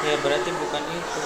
Ya berarti bukan itu.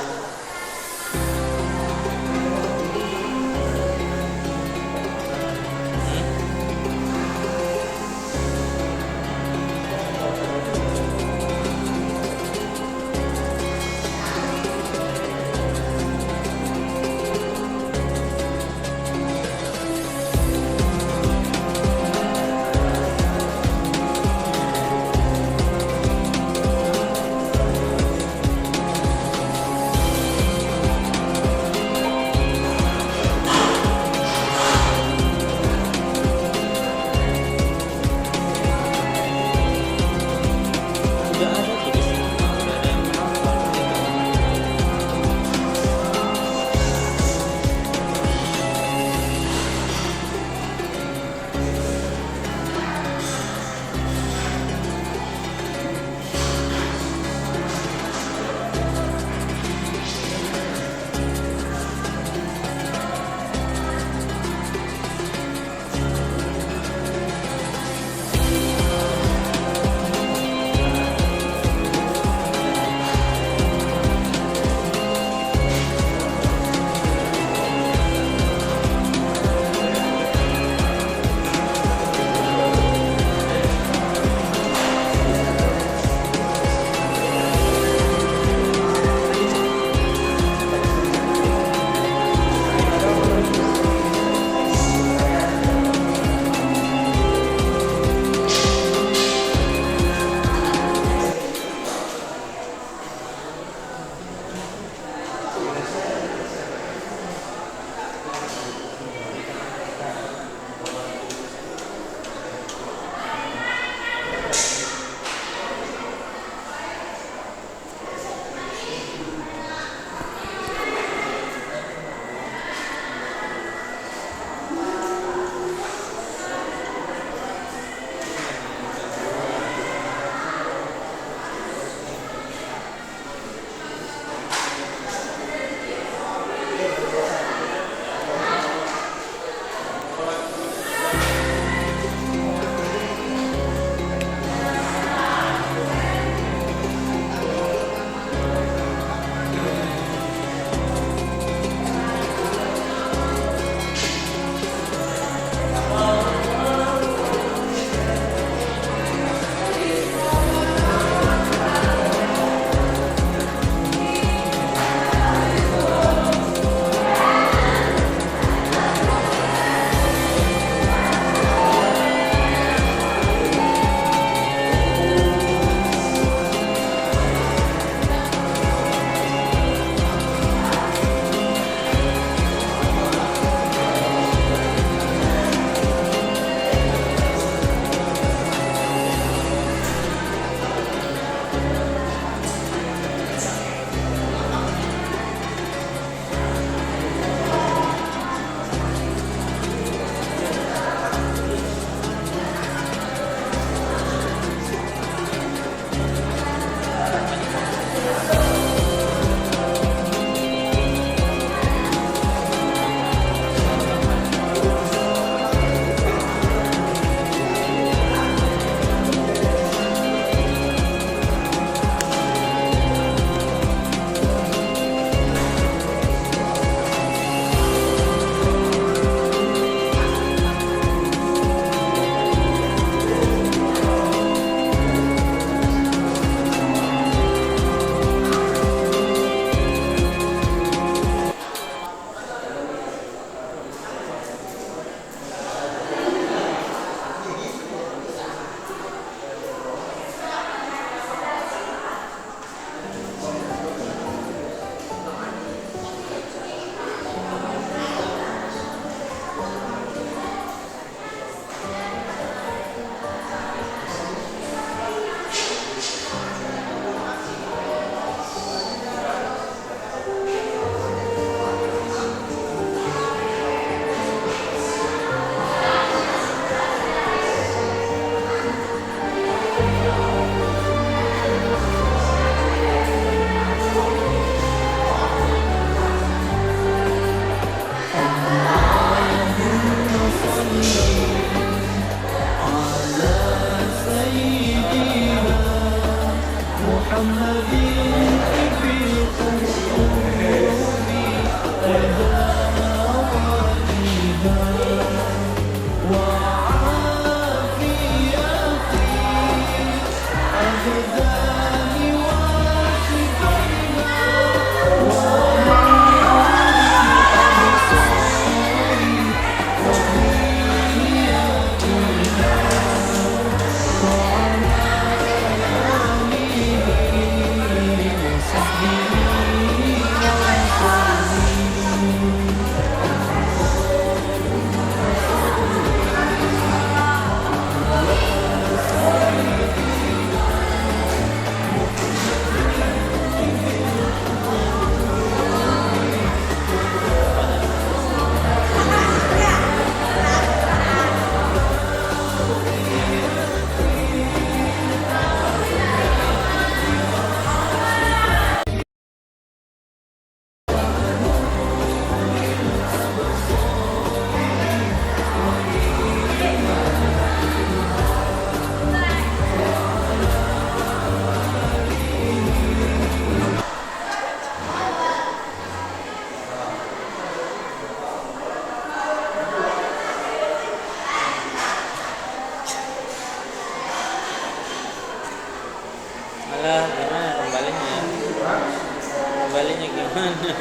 balinya gimana?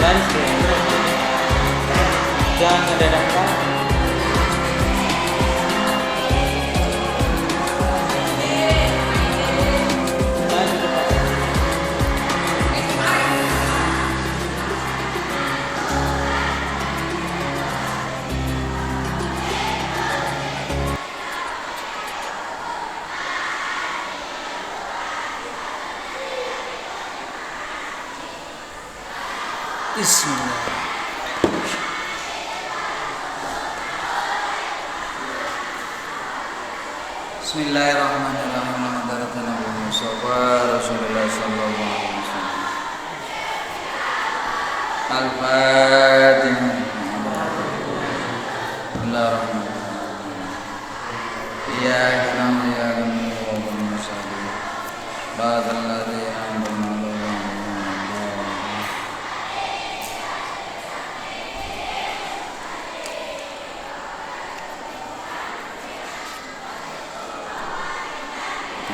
Baris ya. Jangan ada dampak. Bismillah. Bismillahirrahmanirrahim. Nabi Mustafa Rasulullah sallallahu alaihi wasallam. Al-Fatihah. Bismillahirrahmanirrahim. Ya Islam ya Rabbul Musalim. Ba'dal ladzi anzalna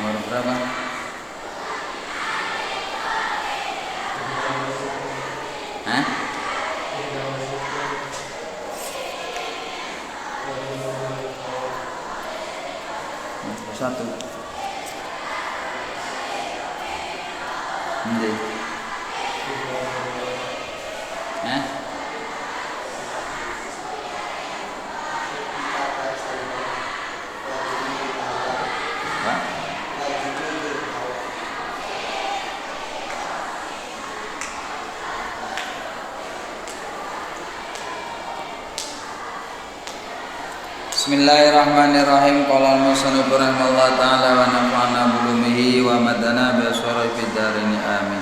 nomor berapa? Hah? Satu. Ini. Hah? Bismillahirrahmanirrahim. Qala al-musannif rahimahullah ta'ala wa nafa'ana bulumihi wa madana bi aswari fid darin amin.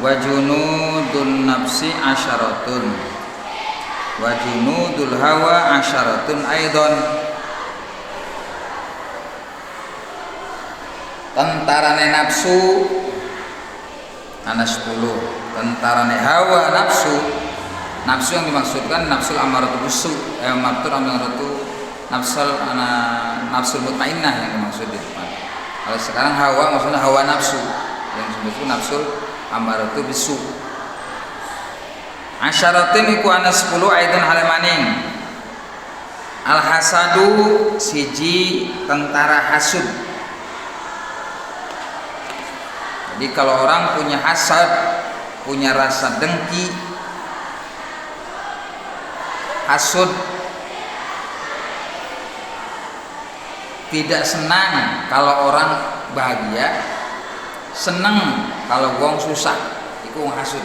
Wa junudun nafsi asyaratun wa junudul hawa asyaratun aidan. Tentarane nafsu ana 10, tentarane hawa nafsu. Nafsu yang dimaksudkan nafsul amaratu bisu, nafsul mutmainnah yang dimaksud di depan. Kalau sekarang hawa maksudnya hawa nafsu, yang disebut nafsul amaratu bisu. Asyaratin iku ana 10 aidun halemaning. Al hasadu siji tentara hasud. Jadi kalau orang punya hasad, punya rasa dengki, hasud, tidak senang kalau orang bahagia, senang kalau wong susah, itu wong hasud.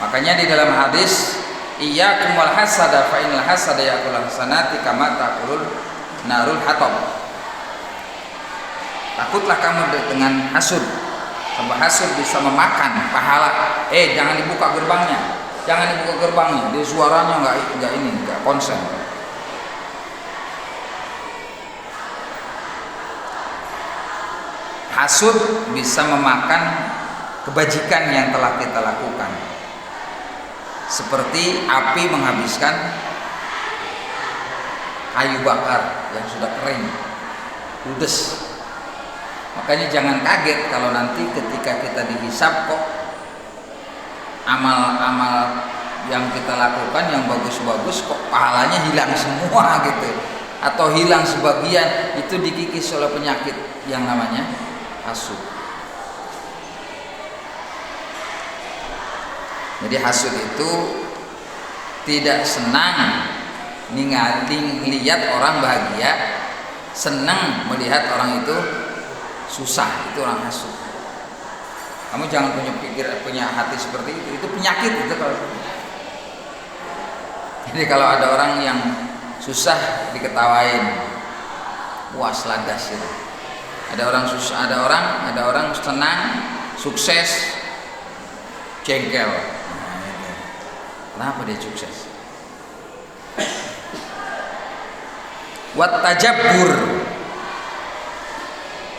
Makanya di dalam hadis, iyyakum wal hasada fa innal hasada ya'kul hasanati kama ta'kulul narul hatab. Takutlah kamu dengan hasud, sebab hasud bisa memakan pahala. Jangan dibuka gerbangnya. Jangan dibuka gerbangnya, dia suaranya nggak konsen. Hasud bisa memakan kebajikan yang telah kita lakukan, seperti api menghabiskan kayu bakar yang sudah kering, ludes. Makanya jangan kaget kalau nanti ketika kita dihisab kok amal-amal yang kita lakukan yang bagus-bagus kok pahalanya hilang semua gitu, atau hilang sebagian, itu dikikis oleh penyakit yang namanya hasud. Jadi hasud itu tidak senang lihat orang bahagia, senang melihat orang itu susah, itu orang hasud. Kamu jangan punya hati seperti itu. Itu penyakit itu kalau. Jadi kalau ada orang yang susah diketawain, puas ladas itu. Ada orang susah, ada orang senang, sukses, jengkel. Nah, itu. Kenapa dia sukses? Wat tajabbur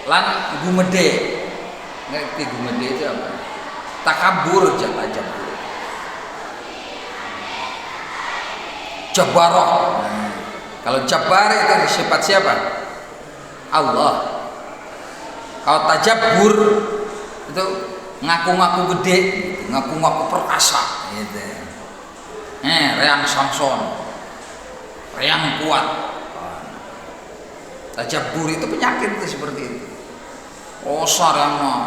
lan gumede. Ngerti gumede itu apa? Takabur tajabbur. Jabaroh. Nah, kalau jabar itu sifat siapa? Allah. Kalau tajabbur itu ngaku-ngaku gede, gitu. Ngaku-ngaku perkasa, gitu. Reang Samson, reang kuat. Tajabbur itu penyakit itu seperti itu. Osar yang mah.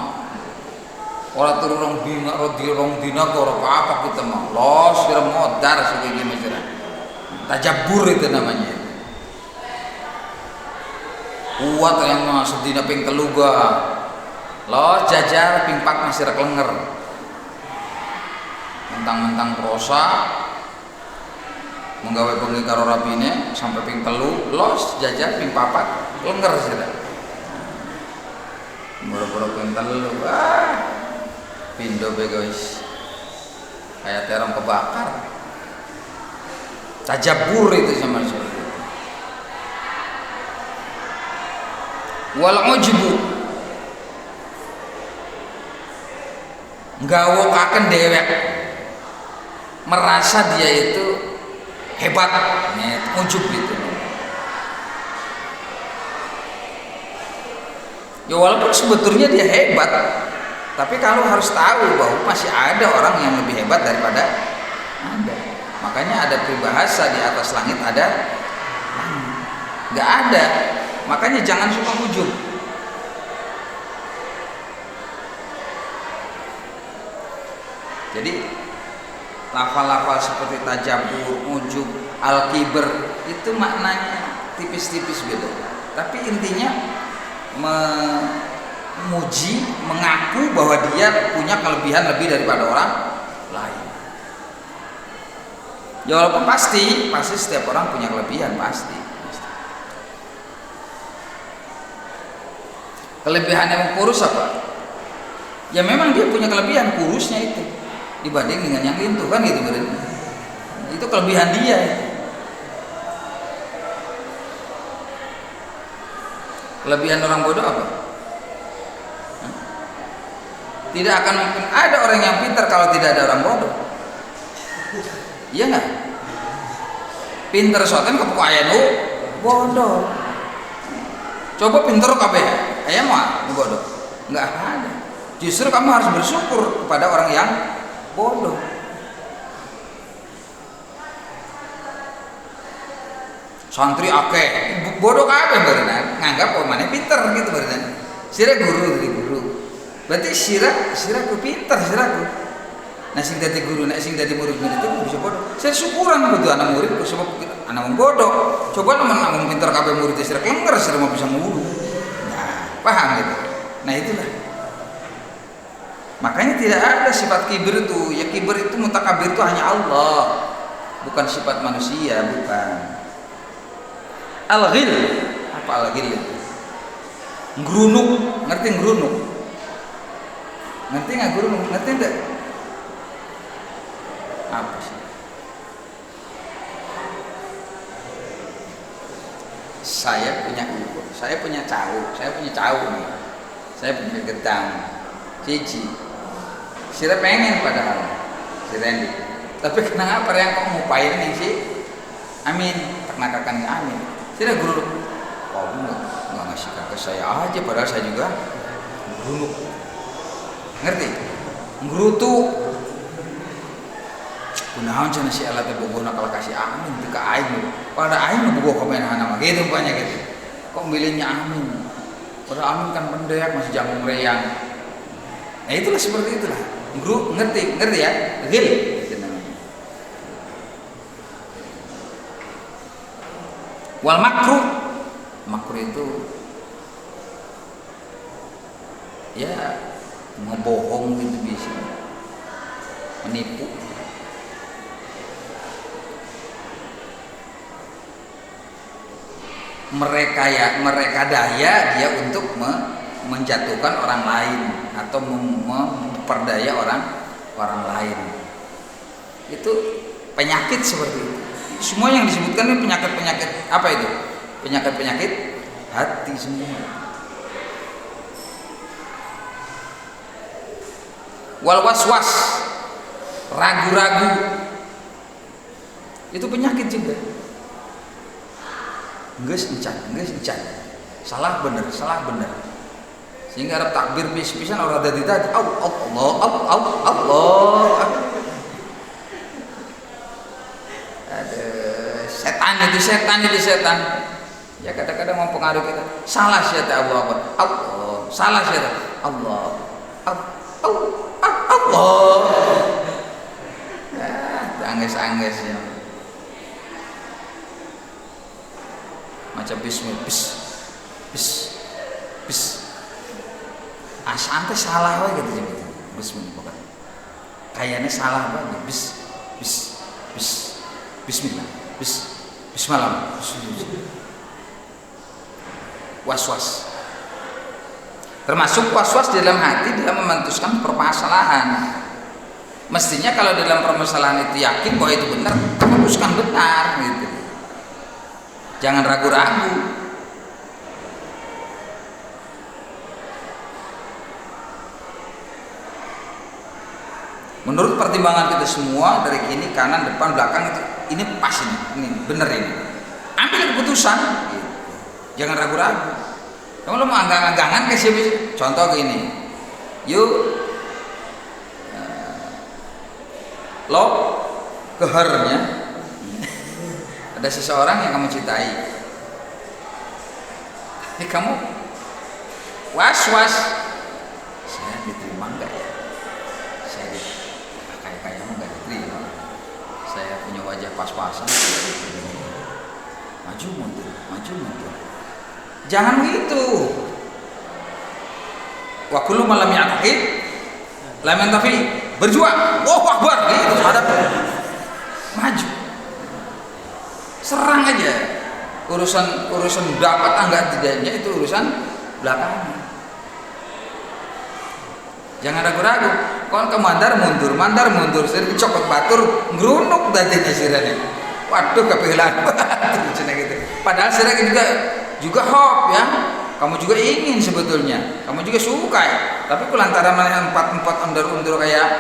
Orang turun orang bina, orang dina orang apa kita mah. Los kira modar sebagai macam. Tajabbur itu namanya. Kuat yang mah sedina ping 3 los jajar ping 4 masih reklenger. Mentang-mentang prosa menggawe bengi karo rabine sampai ping 3 los jajar ping 4 lenger sira. Boro-boro ping 3 wah pindo be guys. Kayak terong kebakar. Tajabbur itu sama sekali. Wal ujbu nggawokaken dewek, merasa dia itu hebat. Ujub itu. Ya walaupun sebetulnya dia hebat, tapi kalau harus tahu bahwa masih ada orang yang lebih hebat daripada Anda. Makanya ada peribahasa di atas langit ada langit. Nggak ada. Makanya jangan suka ujub. Jadi lafal-lafal seperti tajabbur, ujub, al-kibr itu maknanya tipis-tipis beda. Tapi intinya memuji, mengaku bahwa dia punya kelebihan lebih daripada orang lain. Ya walaupun pasti setiap orang punya kelebihan pasti. Kelebihannya kurus apa? Ya memang dia punya kelebihan kurusnya itu dibanding dengan yang lintu kan gitu berarti. Itu kelebihan dia. Kelebihan orang bodoh apa? Tidak akan mungkin ada orang yang pintar kalau tidak ada orang bodoh. Iya nggak? Pintar soalnya kepukayan bodoh. Coba pintar kabeh, ayam mah bodoh. Nggak ada. Justru kamu harus bersyukur kepada orang yang bodoh. Santri akeh, bodoh kabeh berenang, nganggap mana pintar gitu berenang. Sira guru dari guru. Berarti sira ku pintar siraku. Nah sing dadi guru, nek sing dadi murid-murid itu bisa bodoh. Saya syukuran kudu anak murid ku sebab anak bodoh. Coba teman pintar kabeh murid sira kenger sira mau bisa nguru. Nah, paham gitu. Nah itulah. Makanya tidak ada sifat kibir itu. Ya kibir itu mutakabir itu hanya Allah, bukan sifat manusia, bukan. Al-ghil, apa al-ghil itu? Ngerunuk, ngerti ngerunuk? Ngerti nggak ngerunuk? Ngerti enggak? Apa sih? Saya punya ukur, saya punya cau nih, saya punya gedang, cici. Sira pengen padahal, si Randy. Tapi kenapa yang kok ngupain nih sih? Amin, ternakan amin. Sira guru, kamu nggak ngasih kakak saya aja, padahal saya juga guru. Ngerti? Guru tuh kunaon cenah si alat bogohna kalau kasih amin teu ka aing. Pada aing bogoh komenana mah gitu banyak gitu. Kok milihnya amin? Padahal amin kan pendek masih jagung reyang. Nah itulah seperti itulah. Guru ngerti ya? Ghil itu namanya. Wal makruh itu ya ngebohong gitu bisa, menipu. Mereka daya dia untuk menjatuhkan orang lain atau memperdaya orang lain. Itu penyakit seperti itu. Semua yang disebutkan ini penyakit apa itu? Penyakit hati semua. Wal waswas, ragu-ragu, itu penyakit juga. Geus encan, salah bener, sehingga Arab takbir pisan orang dari tadi Allah. Ada setan ya, kadang-kadang mempengaruhi kita. Salah syaitan Allah, salah syaitan Allah. Angges ya. Macam bismillah, bis. Asante salah wae gitu gitu. Bismillah pokoknya. Kayaknya salah banget. Bismillah. Bismillah. Was-was. Termasuk was-was di dalam hati dalam memutuskan permasalahan. Mestinya kalau dalam permasalahan itu yakin bahwa itu benar, putuskan benar gitu. Jangan ragu-ragu. Menurut pertimbangan kita semua dari kini, kanan, depan, belakang itu ini pas ini benar ini. Ambil keputusan. Gitu. Jangan ragu-ragu. Kamu lo mau anggang-anggangan ke siapa? Contoh gini, yuk lo kehernya ada seseorang yang kamu cintai, tapi kamu was-was, saya diterima enggak ya? Saya kayak enggak diterima. Saya punya wajah pas-pasan, maju mundur. Jangan begitu. Wa kullu man lam ya'taqid lam yantafi. Berjuang. Allahu Akbar gitu hadap. Maju. Serang aja. Urusan dapat enggak tidaknya itu urusan belakangan. Jangan ragu-ragu. Kon ke mandar mundur, sering cokot batur ngrunuk dadine sirane. Waduh kepikiran gitu. Padahal sirane juga hope ya. Kamu juga ingin sebetulnya, kamu juga suka ya. Tapi kulantaran empat undur kayak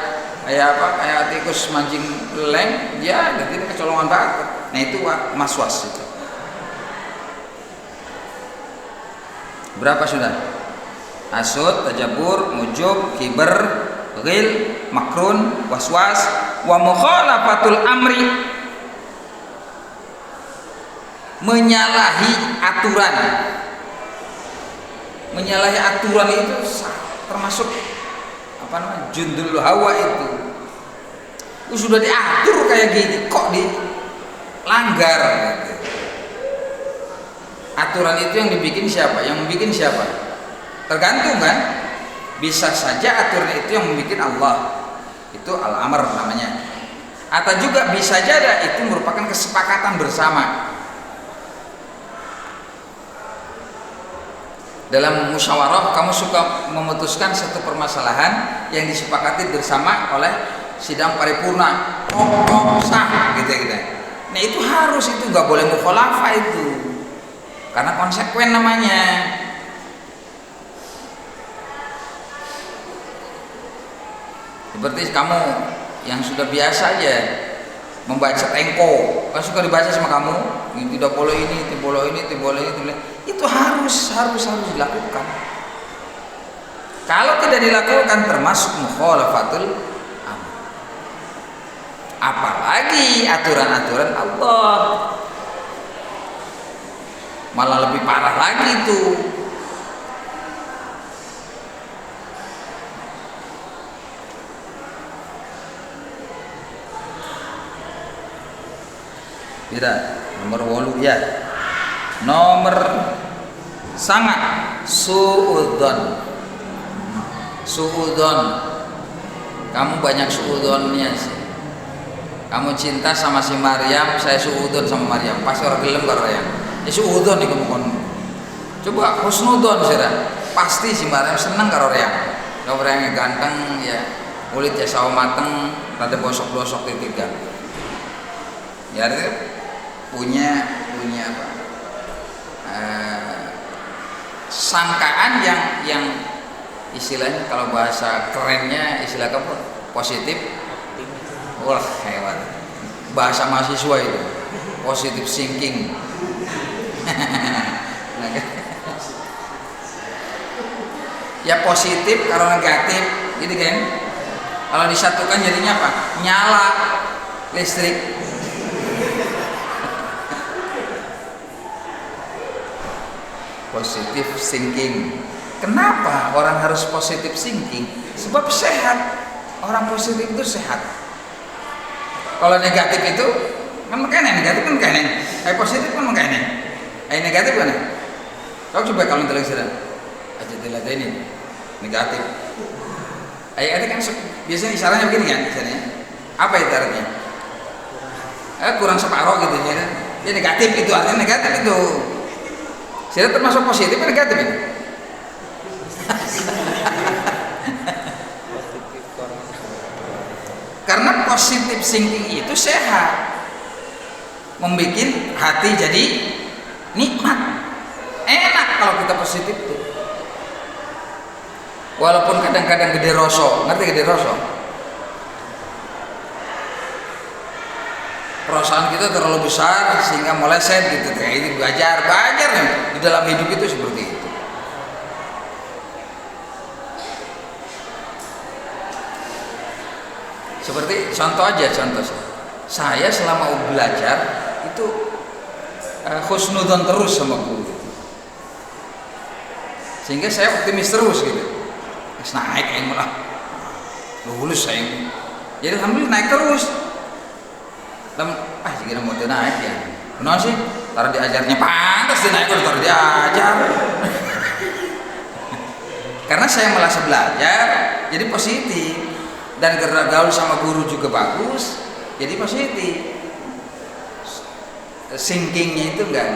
tikus mancing leng, ya jadi kecolongan banget. Nah itu maswas itu. Berapa sudah? Asud, tajabur, mujub, kiber, ghil, makrun, waswas, wa mukhalafatul amri, menyalahi aturan. Menyalahi aturan itu termasuk apa namanya? Jundul hawa itu. Sudah diatur kayak gini kok dilanggar gitu. Aturan itu yang dibikin siapa? Yang membikin siapa? Tergantung kan? Bisa saja aturan itu yang membikin Allah. Itu al-amr namanya. Atau juga bisa jadi itu merupakan kesepakatan bersama. Dalam musyawarah kamu suka memutuskan satu permasalahan yang disepakati bersama oleh sidang paripurna, sah gitu. Nah itu harus, itu nggak boleh mukhalafah itu, karena konsekuen namanya. Seperti kamu yang sudah biasa aja membaca tengko, kan suka dibaca sama kamu, ini tidak boleh ini, tidak boleh ini, tidak boleh itu. Itu harus dilakukan. Kalau tidak dilakukan termasuk mukhalafatul amr. Apalagi aturan-aturan Allah, malah lebih parah lagi itu. Tidak, nomor 8 ya. Nomor sangat suudzon. Suudon, kamu banyak suudonnya sih. Kamu cinta sama si Maryam, saya suudon sama Maryam. Pasti orang gelem karo yang. Ya suudon nih kamu kon. Coba husnudon sih, pasti si Maryam seneng karo yang. Kalau yang ganteng ya, kulit ya sawo mateng, rada bosok-bosok tiga. Ya punya apa? Sangkaan yang istilahnya kalau bahasa kerennya istilah apa? Positif. Wah hebat. Bahasa mahasiswa itu. Positive thinking. Ya positif kalau negatif, gitu kan? Kalau disatukan jadinya apa? Nyala listrik. Positive thinking. Kenapa orang harus positive thinking? Sebab sehat. Orang positif itu sehat. Kalau negatif itu kan makanya negatif kan makanya. Positif kan makanya. Negatif kan? Kau coba kalau telah sudah aja dilihat ini negatif. Itu kan biasanya isyaratnya begini kan biasanya. Apa itu artinya? Kurang separuh gitu ya. Ya negatif itu artinya negatif itu. Saya termasuk positif atau negatif ini? Karena positif thinking itu sehat, membuat hati jadi nikmat, enak kalau kita positif tuh. Walaupun kadang-kadang gede rosok, ngerti gede rosok? Perasaan kita terlalu besar sehingga meleset gitu. Kayak itu belajar di dalam hidup itu seperti itu. Seperti contoh saya selama belajar itu husnudon terus sama guru, sehingga saya optimis terus gitu. Naik yang malah lulus saya, jadi alhamdulillah naik terus. Jika mau naik ya, kenapa sih? Taruh diajarnya pantas dia naik taruh diajar. Karena saya merasa belajar, jadi positif. Dan karena gaul sama guru juga bagus, jadi positif. Thinkingnya itu enggak,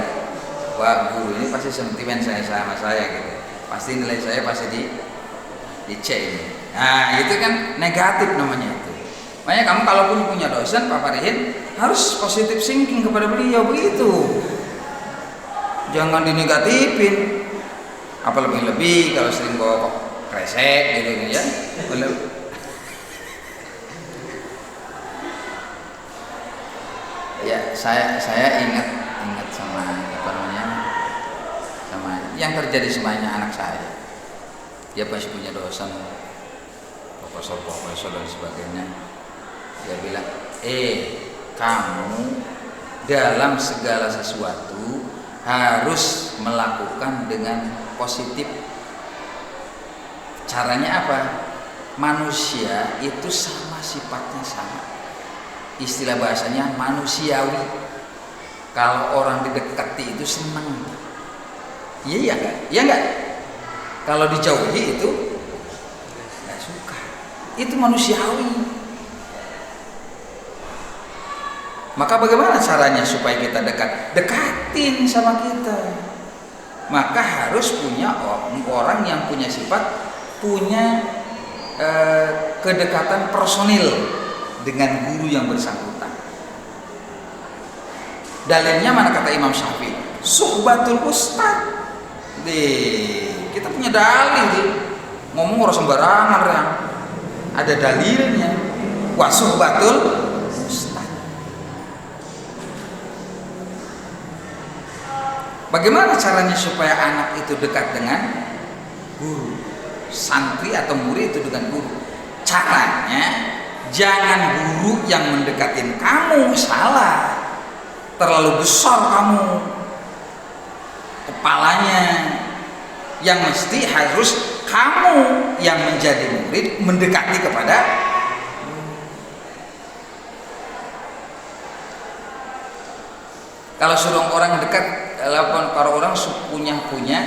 wah guru ini pasti sentimen saya sama saya gitu, pasti nilai saya pasti di C ini. Nah itu kan negatif namanya itu. Makanya kamu kalaupun punya dosen paparihin harus positif thinking kepada beliau begitu. Jangan dinegatifin. Apa lebih kalau sering bawa kresek gitu ya. Ya saya ingat sama apa namanya, sama yang terjadi semuanya anak saya. Dia pasti punya dosen profesor dan sebagainya. Dia bilang, kamu dalam segala sesuatu harus melakukan dengan positif. Caranya apa? Manusia itu sama sifatnya sama. Istilah bahasanya manusiawi. Kalau orang didekati itu senang. Iya enggak? Iya enggak? Kalau dijauhi itu enggak suka. Itu manusiawi. Maka bagaimana caranya supaya kita dekat? Dekatin sama kita. Maka harus punya orang yang punya sifat, punya kedekatan personil dengan guru yang bersangkutan. Dalilnya mana kata Imam Syafi'i? Suhbatul ustad. Kita punya dalil. Ngomong orang sembarangan yang ada dalilnya. Wa suhbatul ustad. Bagaimana caranya supaya anak itu dekat dengan guru? Santri atau murid itu dengan guru. Caranya jangan guru yang mendekatin kamu, salah. Terlalu besar kamu kepalanya. Yang mesti harus kamu yang menjadi murid mendekati kepada. Kalau suruh orang dekat, para orang punya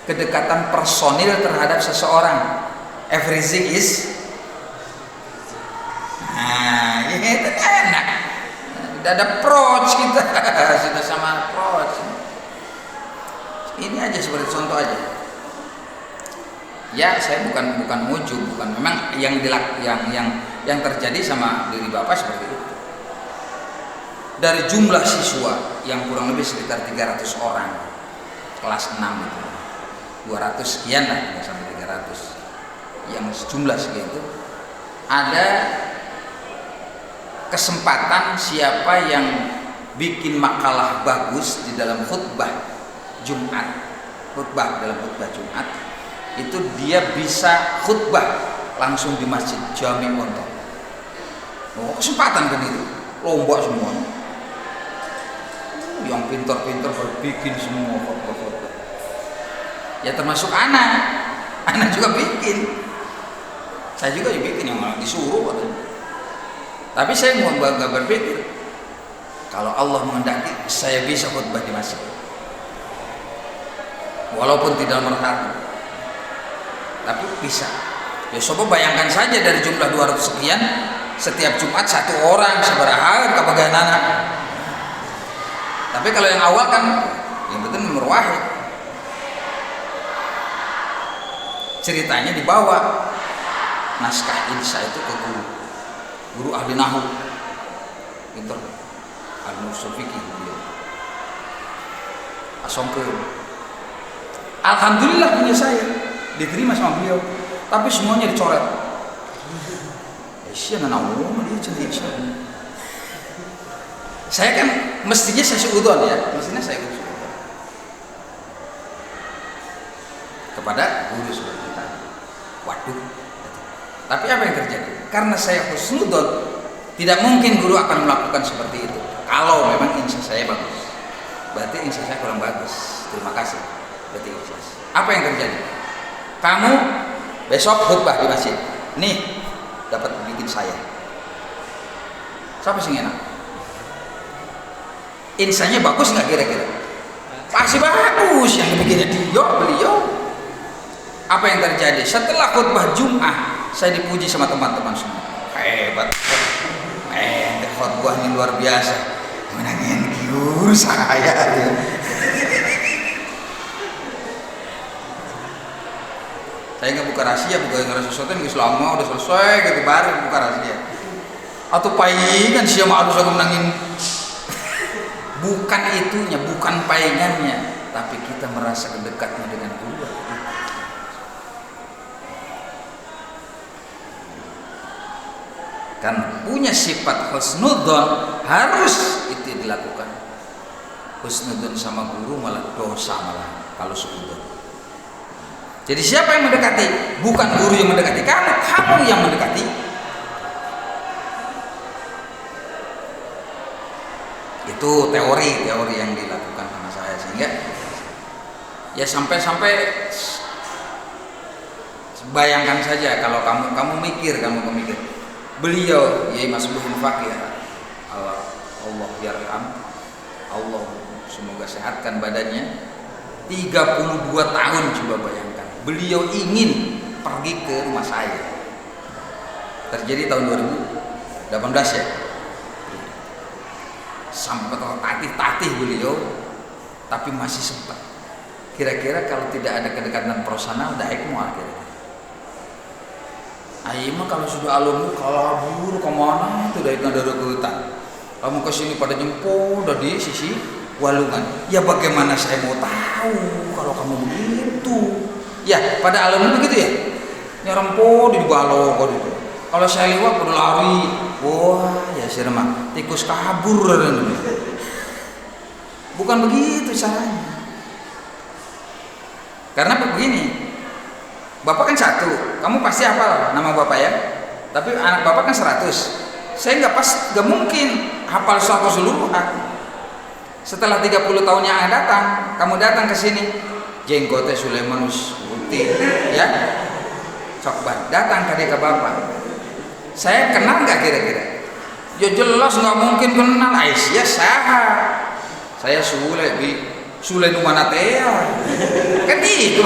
kedekatan personil terhadap seseorang. everything is. Nah, itu enak. Tidak ada approach kita, sudah sama approach. Ini aja seperti contoh aja. Ya, saya bukan ujub, bukan. Memang yang terjadi sama diri Bapak seperti itu. Dari jumlah siswa yang kurang lebih sekitar 300 orang, kelas 6 itu, 200 sekian lah, tidak sampai 300. Yang jumlah segitu, ada kesempatan siapa yang bikin makalah bagus di dalam khutbah Jumat, dalam khutbah Jumat itu dia bisa khutbah langsung di masjid Jami Wonto. Oh, kesempatan kan itu, lomba semua. Yang pintar-pintar berbikin semua khutbah. Ya termasuk anak juga bikin. Saya juga bikin yang disuruh katanya. Tapi saya nggak berpikir kalau Allah menghendaki saya bisa khutbah di masjid, walaupun tidak merhati, tapi bisa. Ya coba bayangkan saja dari jumlah 200 sekian, setiap Jumat satu orang sabaraha kebagian anak. Tapi kalau yang awal kan yang betul nomor wahid. Ceritanya dibawa naskah insya itu ke guru ahli nahu, pinter, al-usul fikih beliau, asongke. Alhamdulillah punya saya diterima sama beliau, tapi semuanya dicoret. Siapa nahu dia cantik. Saya kan mestinya saya suudon ya, mestinya saya suudon kepada guru seperti kita. Waduh. Tapi apa yang terjadi? Karena saya husnudon, tidak mungkin guru akan melakukan seperti itu. Kalau memang insya saya bagus, berarti insya saya kurang bagus. Terima kasih. Berarti ikhlas. Apa yang terjadi? Kamu besok khutbah di masjid. Nih, dapat bikin saya. Siapa sih enak? Insanya bagus nggak kira-kira? Pasti bagus. Yang bikinnya beliau. Apa yang terjadi? Setelah khutbah Jum'ah, saya dipuji sama teman-teman semua. Hebat. Khutbah ini luar biasa. Menangin guru saya. Saya nggak buka rahasia, buka sesuatu yang selama udah selesai gitu baru buka rahasia. Atau paingan siapa harus aku menangin. Bukan itunya, bukan paingannya, tapi kita merasa kedekatnya dengan guru. Kan punya sifat husnudzon harus itu dilakukan. Husnudzon sama guru malah dosa malah kalau suudzon. Jadi siapa yang mendekati? Bukan guru yang mendekati kamu yang mendekati. Itu teori yang dilakukan sama saya, sehingga ya sampai bayangkan saja kalau kamu mikir beliau Yai Mas Buhin Fakih, Allah yarham, Allah semoga sehatkan badannya, 32 tahun coba bayangkan beliau ingin pergi ke rumah saya. Terjadi tahun 2018 ya, sampai tertatih beliau, tapi masih sempat. Kira-kira kalau tidak ada kedekatan personal udah ekmal kira-kira. Ayo mah kalau sudah alumni kabur kemana itu dari hutan. Kamu kesini pada jempol dari sisi Walungan. Ya bagaimana saya mau tahu kalau kamu begitu? Ya pada alumni begitu ya. Nyerempo di balok gitu. Kalau saya lewat udah lari. Wah ya sirma tikus kabur. Bukan begitu caranya. Karena begini. Bapak kan satu, kamu pasti hafal nama bapak ya. Tapi anak bapak kan 100. Saya nggak mungkin hafal suatu keseluruhan. Setelah 30 tahun yang akan datang, kamu datang ke sini, jenggotnya Sulaimanus putih, ya. Coba datang tadi ke bapak. Saya kenal nggak kira-kira? Ya jelas nggak mungkin kenal. Aisyah sah. Saya Sule Numanatea. Kan itu.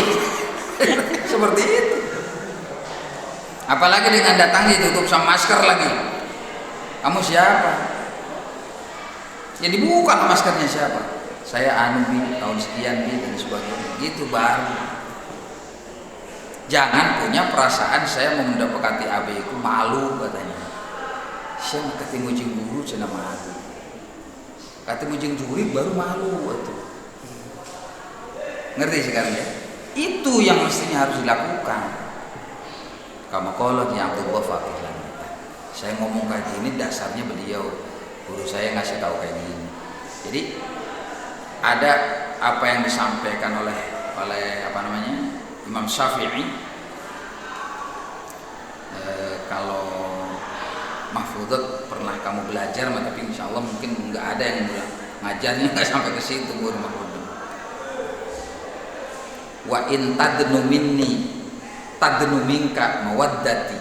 Seperti itu. Apalagi dengan datang ditutup sama masker lagi. Kamu siapa? Ya dibuka maskernya siapa? Saya anu bi, tahun sekian bi dan sebagainya. Gitu baru. Jangan punya perasaan saya mau mendapati AB itu malu katanya. Saya ketemu jeng guru cina malu. Ketemu jeng juri baru malu itu. Ngerti sekarang ya? Itu yang mestinya harus dilakukan. Kama qala yang Abdullah Faqih. Saya ngomong kayak gini dasarnya beliau guru saya ngasih tahu kayak gini. Jadi ada apa yang disampaikan oleh apa namanya Imam Syafi'i, kalau mahfudz pernah kamu belajar, tapi insya Allah mungkin nggak ada yang ngajarnya nggak sampai ke situ guru mahfudz. Wa in tadnu minni tadnu minka mawaddati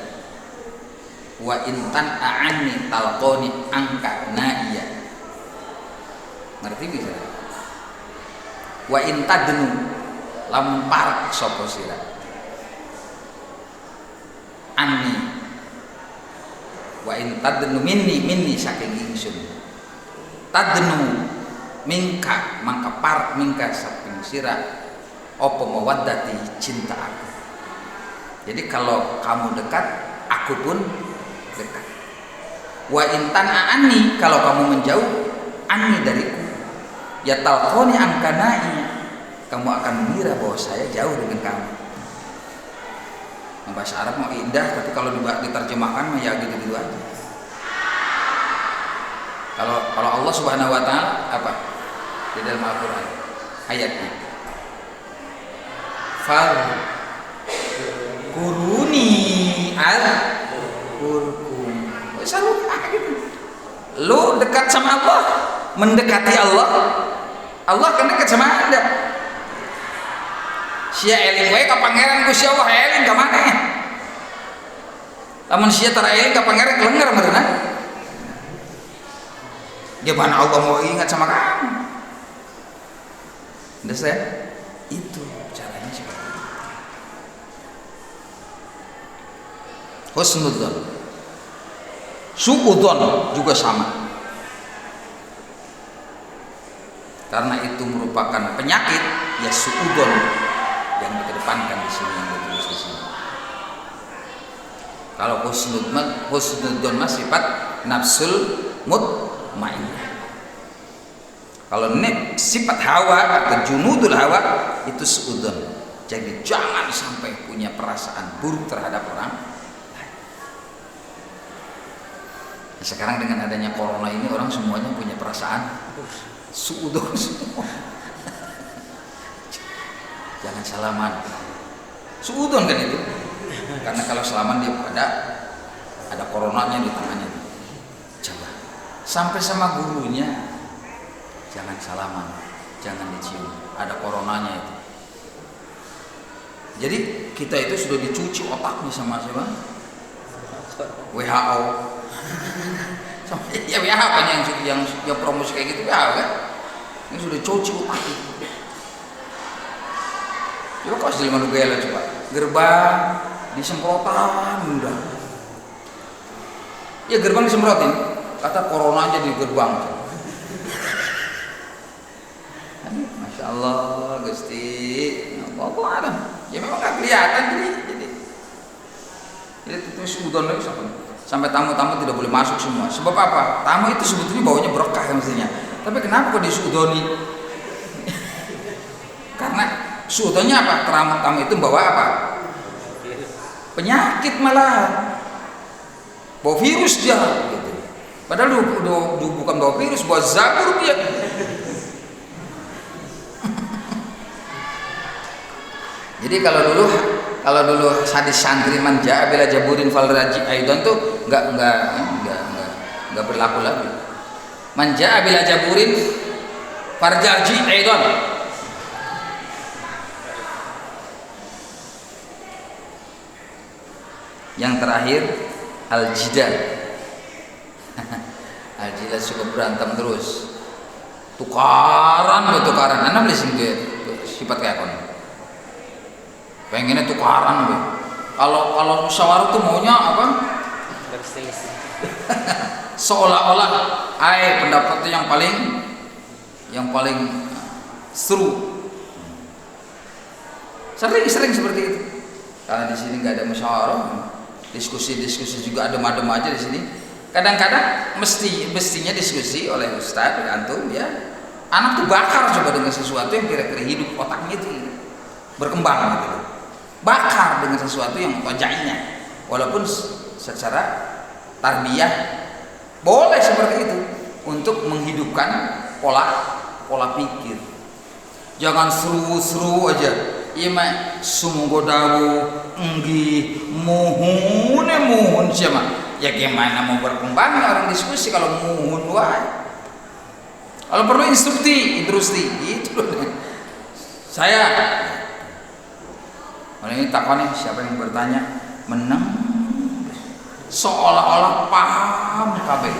wa intan a'anni talqoni angka naiya. Ngerti bisa? Wa intadnu lampar sapa sira anni wa intadnu minni saking ingsun tadnu mingka mangka par mingka saking sira apa mawaddati cinta aku. Jadi kalau kamu dekat aku pun dekat. Wa intan a'anni kalau kamu menjauh anni dariku ya talqoni angkanai kamu akan mengira bahwa saya jauh dengan kamu. Bahasa Arab mau indah tapi kalau diterjemahkan mah ya gitu-gitu aja. Kalau Allah Subhanahu wa taala apa? Di dalam Al-Qur'an ayatnya far kuruni al kurkum. Selalu gitu. Lu dekat sama Allah, mendekati Allah, Allah akan dekat sama Anda. Sia eling wae ka pangeran Gusti Allah eling ka mana? Lamun sia tara eling ka pangeran kelenger meureunna. Gimana Allah mau ingat sama kamu? Understand? Itu caranya seperti itu. Husnudzon, suudzon juga sama. Karena itu merupakan penyakit, ya suudzon yang dikedepankan di sini, yang ditulis di sini. Kalau husnudzon mah sifat nafsul mutmainnah. Kalau sifat hawa atau junudul hawa itu suudzon. Jadi jangan sampai punya perasaan buruk terhadap orang lain. Nah, sekarang dengan adanya corona ini orang semuanya punya perasaan suudzon semua. Jangan salaman. Suudzon kan itu. Karena kalau salaman dia ada coronanya di tangannya. Coba. Sampai sama gurunya jangan salaman, jangan dicium. Ada coronanya itu. Jadi kita itu sudah dicuci otaknya sama siapa? WHO. Ya WHO kan yang promosi kayak gitu WHO kan? Ini sudah cuci otak itu. Coba kau asli manusia coba gerbang disemprotan udah. Ya gerbang disemprotin, kata corona aja di gerbang. Masya Allah Gusti, apa ada? Ya memang nggak kelihatan jadi itu suudon lagi sampai tamu-tamu tidak boleh masuk semua. Sebab apa? Tamu itu sebetulnya baunya berkah mestinya. Tapi kenapa kok disudoni? Karena suudonnya apa? Tamu itu bawa apa? Penyakit malah, bawa virus dia. Gitu. Padahal bukan bawa virus, bawa zabur dia. Jadi kalau dulu hadis santri manja bila jaburin fal raji aidan tuh enggak berlaku lagi. Manja bila jaburin farjaji aidan. Yang terakhir al-jidal. Al-jidal suka berantem terus. Tukaran. Ana beli sing sifat kayak kon. Pengennya tukaran be. Kalau musyawarah tuh maunya apa? Berselisih. Seolah-olah pendapat yang paling seru. Sering seperti itu. Karena di sini nggak ada musyawarah, diskusi juga adem-adem aja di sini. Kadang-kadang mestinya diskusi oleh ustadz antum ya. Anak tuh bakar coba dengan sesuatu yang kira-kira hidup otaknya itu berkembang gitu. Bakar dengan sesuatu yang wajahnya. Walaupun secara tarbiyah boleh seperti itu untuk menghidupkan pola pikir. Jangan seru-seru aja. Iya mah sumgo dawu enggi muhun siapa? Ya gimana mau berkembang orang diskusi kalau muhun wae. Kalau perlu instruksi itu saya. Kalau ini takon siapa yang bertanya menang seolah-olah paham kabeh.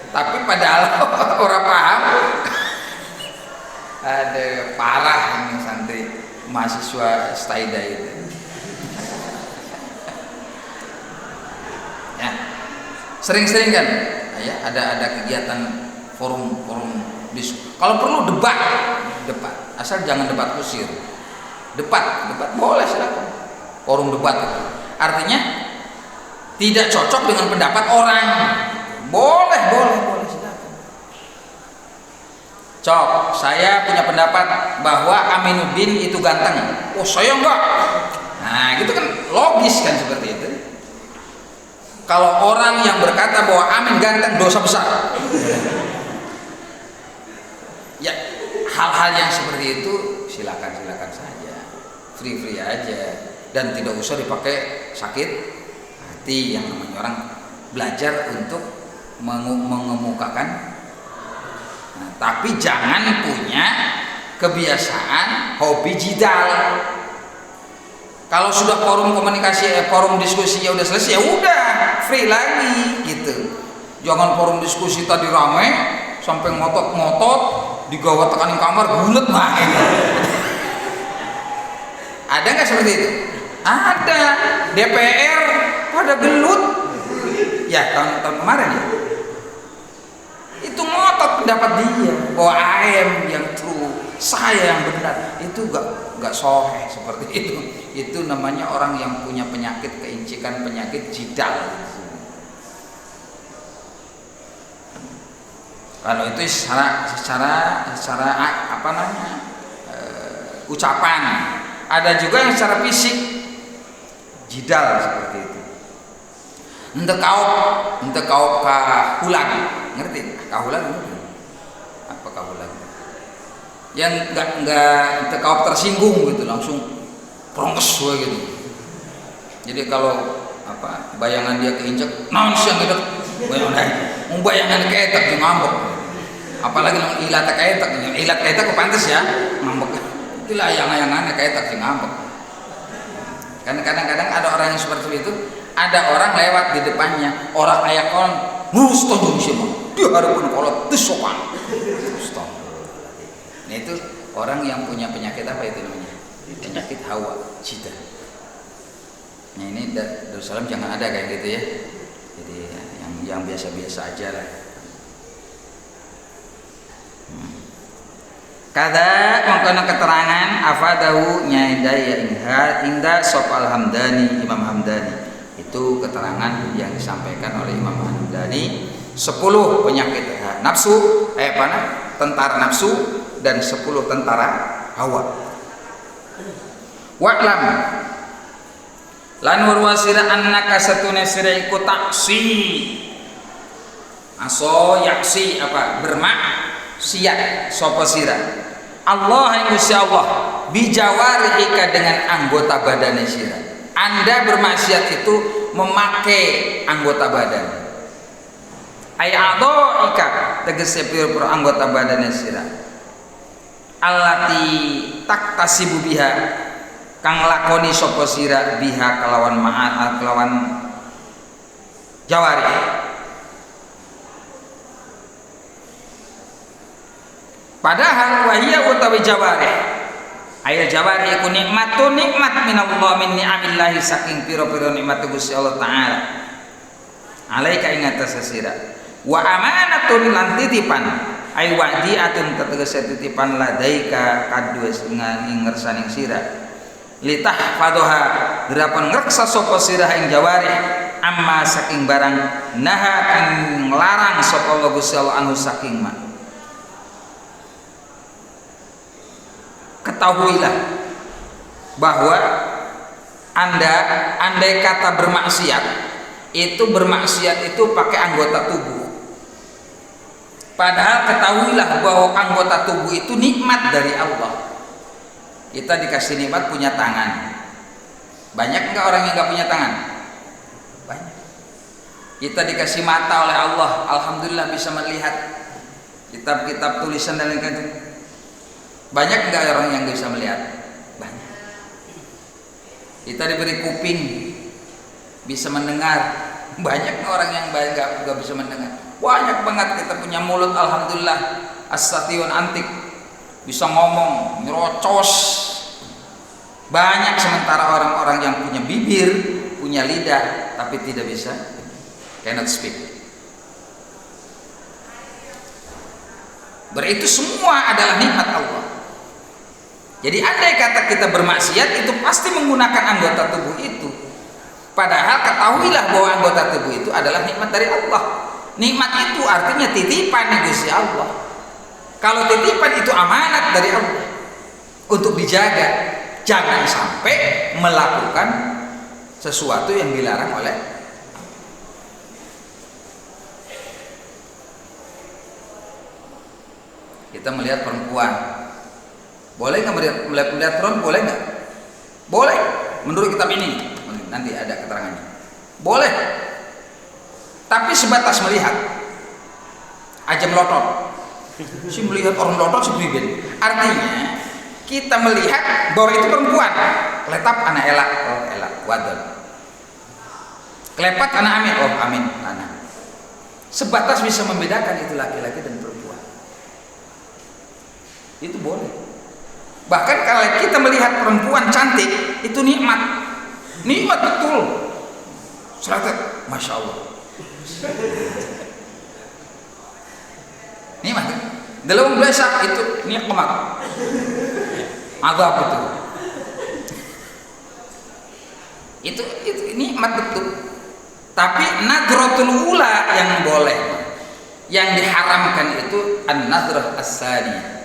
Tapi padahal orang paham. Ada parah ini santri mahasiswa Staida itu. Ya, sering-sering kan, ya ada kegiatan forum diskusi. Kalau perlu debat, asal jangan debat kusir. Debat boleh silakan. Forum debat itu. Artinya tidak cocok dengan pendapat orang. Boleh silakan. Cok, saya punya pendapat bahwa Aminuddin itu ganteng. Oh, saya enggak. Nah, gitu kan logis kan seperti itu. Kalau orang yang berkata bahwa Amin ganteng dosa besar. Ya, hal-hal yang seperti itu silakan saja. Free aja dan tidak usah dipakai sakit hati. Yang namanya orang belajar untuk mengemukakan. Nah, tapi jangan punya kebiasaan hobi jidal. Kalau sudah forum komunikasi, forum diskusi ya udah selesai, ya udah free lagi gitu. Jangan forum diskusi tadi rame sampai ngotot digawat tekanin kamar gulet main. Ada nggak seperti itu? Ada. DPR pada gelut. Ya tahun kemarin ya. Itu ngotot pendapat dia bahwa I yang true, saya yang benar. Itu nggak soheh seperti itu. Itu namanya orang yang punya penyakit keincikan, penyakit jidal. Kalau itu secara apa namanya ucapan. Ada juga yang secara fisik jidal seperti itu. Ente kaup kahulan, ngerti? Kahulan ngerti? Apa kahulan? Yang enggak ente kaup tersinggung gitu langsung prongkes gitu. Jadi kalau apa bayangan dia keinjek, naon sih yang gitu? Bayangan keetak jeung ngambek. Apalagi lamun ilat keetak kepantes ya, ngambek. Itulah ayang-ayangannya keetak jeung ngambek. Karena kadang-kadang ada orang yang seperti itu, ada orang lewat di depannya, orang ayak kon ngurus tonjong siapa? Dia harapun kolot teu sopan. Nah itu orang yang punya penyakit apa itu namanya? Penyakit hawa cita. Nah ini Darussalam jangan ada kayak gitu ya. Jadi yang biasa-biasa aja lah. Kada mengkono keterangan afadahu nyaidaya inda sop al-Hamdani, Imam Hamdani. Itu keterangan yang disampaikan oleh Imam Hamdani 10 penyakit nafsu, tentara nafsu dan 10 tentara hawa. Wa'lam lan warwasira annaka satuna siraiku taksi aso yaksi apa bermaksiat sapa sira Allah yang Gusti Allah bijawarika dengan anggota badan sira. Anda bermaksiat itu memakai anggota badan. Ayadika tegese pira-pira anggota badan sira. Allati taktasibu biha kang lakoni sapa sira biha kelawan ma'at kelawan jawari. Padahal wahia utawi jawari Ayat jawari iku nikmatun nikmat minallah min ni'amillahi saking pira-pira nikmat Gusti Allah taala. Alaika ing atas sira. Wa amanatun lan titipan. Ay wa'diatun tetegese titipan ladaika kadues ing ngersaning sira. Litahfadha dirapan ngreksa sapa sira ing jawari amma saking barang naha kang nglarang sapa Allah Gusti Allah anu saking ma. Ketahuilah bahwa andai kata bermaksiat itu pakai anggota tubuh. Padahal ketahuilah bahwa anggota tubuh itu nikmat dari Allah. Kita dikasih nikmat punya tangan. Banyak enggak orang yang enggak punya tangan? Banyak. Kita dikasih mata oleh Allah, alhamdulillah bisa melihat kitab-kitab tulisan dan lain-lain. Banyak enggak orang yang bisa melihat? Banyak. Kita diberi kuping, bisa mendengar. Banyak orang yang enggak bisa mendengar. Banyak banget kita punya mulut, alhamdulillah, as-satiun antik, bisa ngomong, nyerocos. Banyak sementara orang-orang yang punya bibir, punya lidah, tapi tidak bisa, cannot speak. Itu semua adalah nikmat Allah. Jadi andai kata kita bermaksiat itu pasti menggunakan anggota tubuh itu. Padahal ketahuilah bahwa anggota tubuh itu adalah nikmat dari Allah. Nikmat itu artinya titipan dari Gusti Allah. Kalau titipan itu amanat dari Allah untuk dijaga. Jangan sampai melakukan sesuatu yang dilarang oleh Allah. Kita melihat perempuan, boleh nggak melihat perempuan? Boleh nggak? Boleh. Menurut kitab ini, nanti ada keterangannya. Boleh. Tapi sebatas melihat, aja melotot. Si melihat orang melotot si bibir. Artinya kita melihat bahwa itu perempuan. Keletap anak elak, oh elak, wadon. Kelepat anak amin, oh amin, anak. Sebatas bisa membedakan itu laki-laki dan perempuan. Itu boleh. Bahkan kalau kita melihat perempuan cantik, itu nikmat. Nikmat betul. Seratus, masya Allah. Nikmat. Dalam bahasa itu nikmat. Azab itu nikmat betul. Tapi nadratul ula yang boleh. Yang diharamkan itu an-nadrah as-saniyah.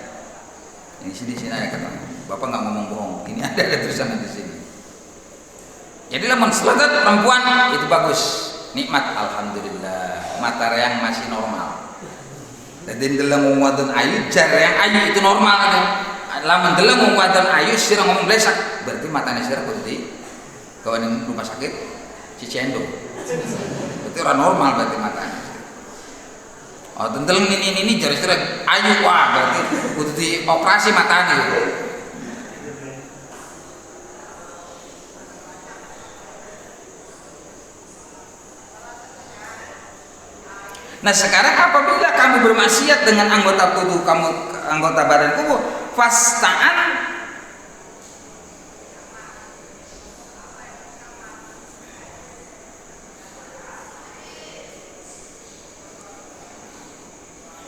Ini di sini ada kata. Bapak nggak ngomong bohong. Ini ada tulisan di sini. Jadi lamun seladat perempuan itu bagus. Nikmat, alhamdulillah. Mata yang masih normal. Jadi dalam wadon ayu, jar yang ayu itu normal kan. Lamun dalam wadon ayu sira ngomong blesak, berarti matanya sira kudu kawan rumah sakit Cicendo. Berarti orang normal berarti matanya. Oh, tentel ini jar sira ayu wah berarti kudu dioperasi matanya. Nah sekarang apabila kamu bermaksiat dengan anggota tubuh kamu, anggota badan kamu, fastaan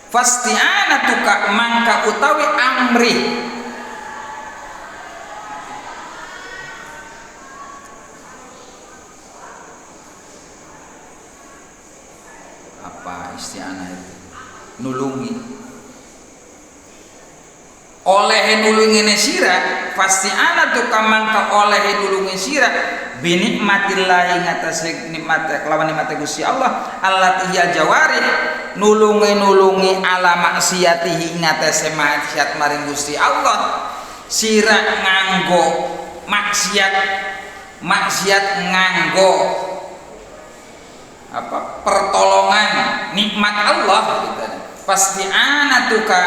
fasti'anatuka mangka utawi amri apa isti'anah itu nulungi oleh nulungi sira fasti'anatuka mangka oleh nulungi sira binikmatillahi ngatasé nikmat kelawan nikmat Gusti Allah allati ya jawari nulungi ala maksiatihi ngatasé maksiat maring Gusti Allah sira nganggo maksiat nganggo apa pertolongan nikmat Allah gitu. Pasti anatuka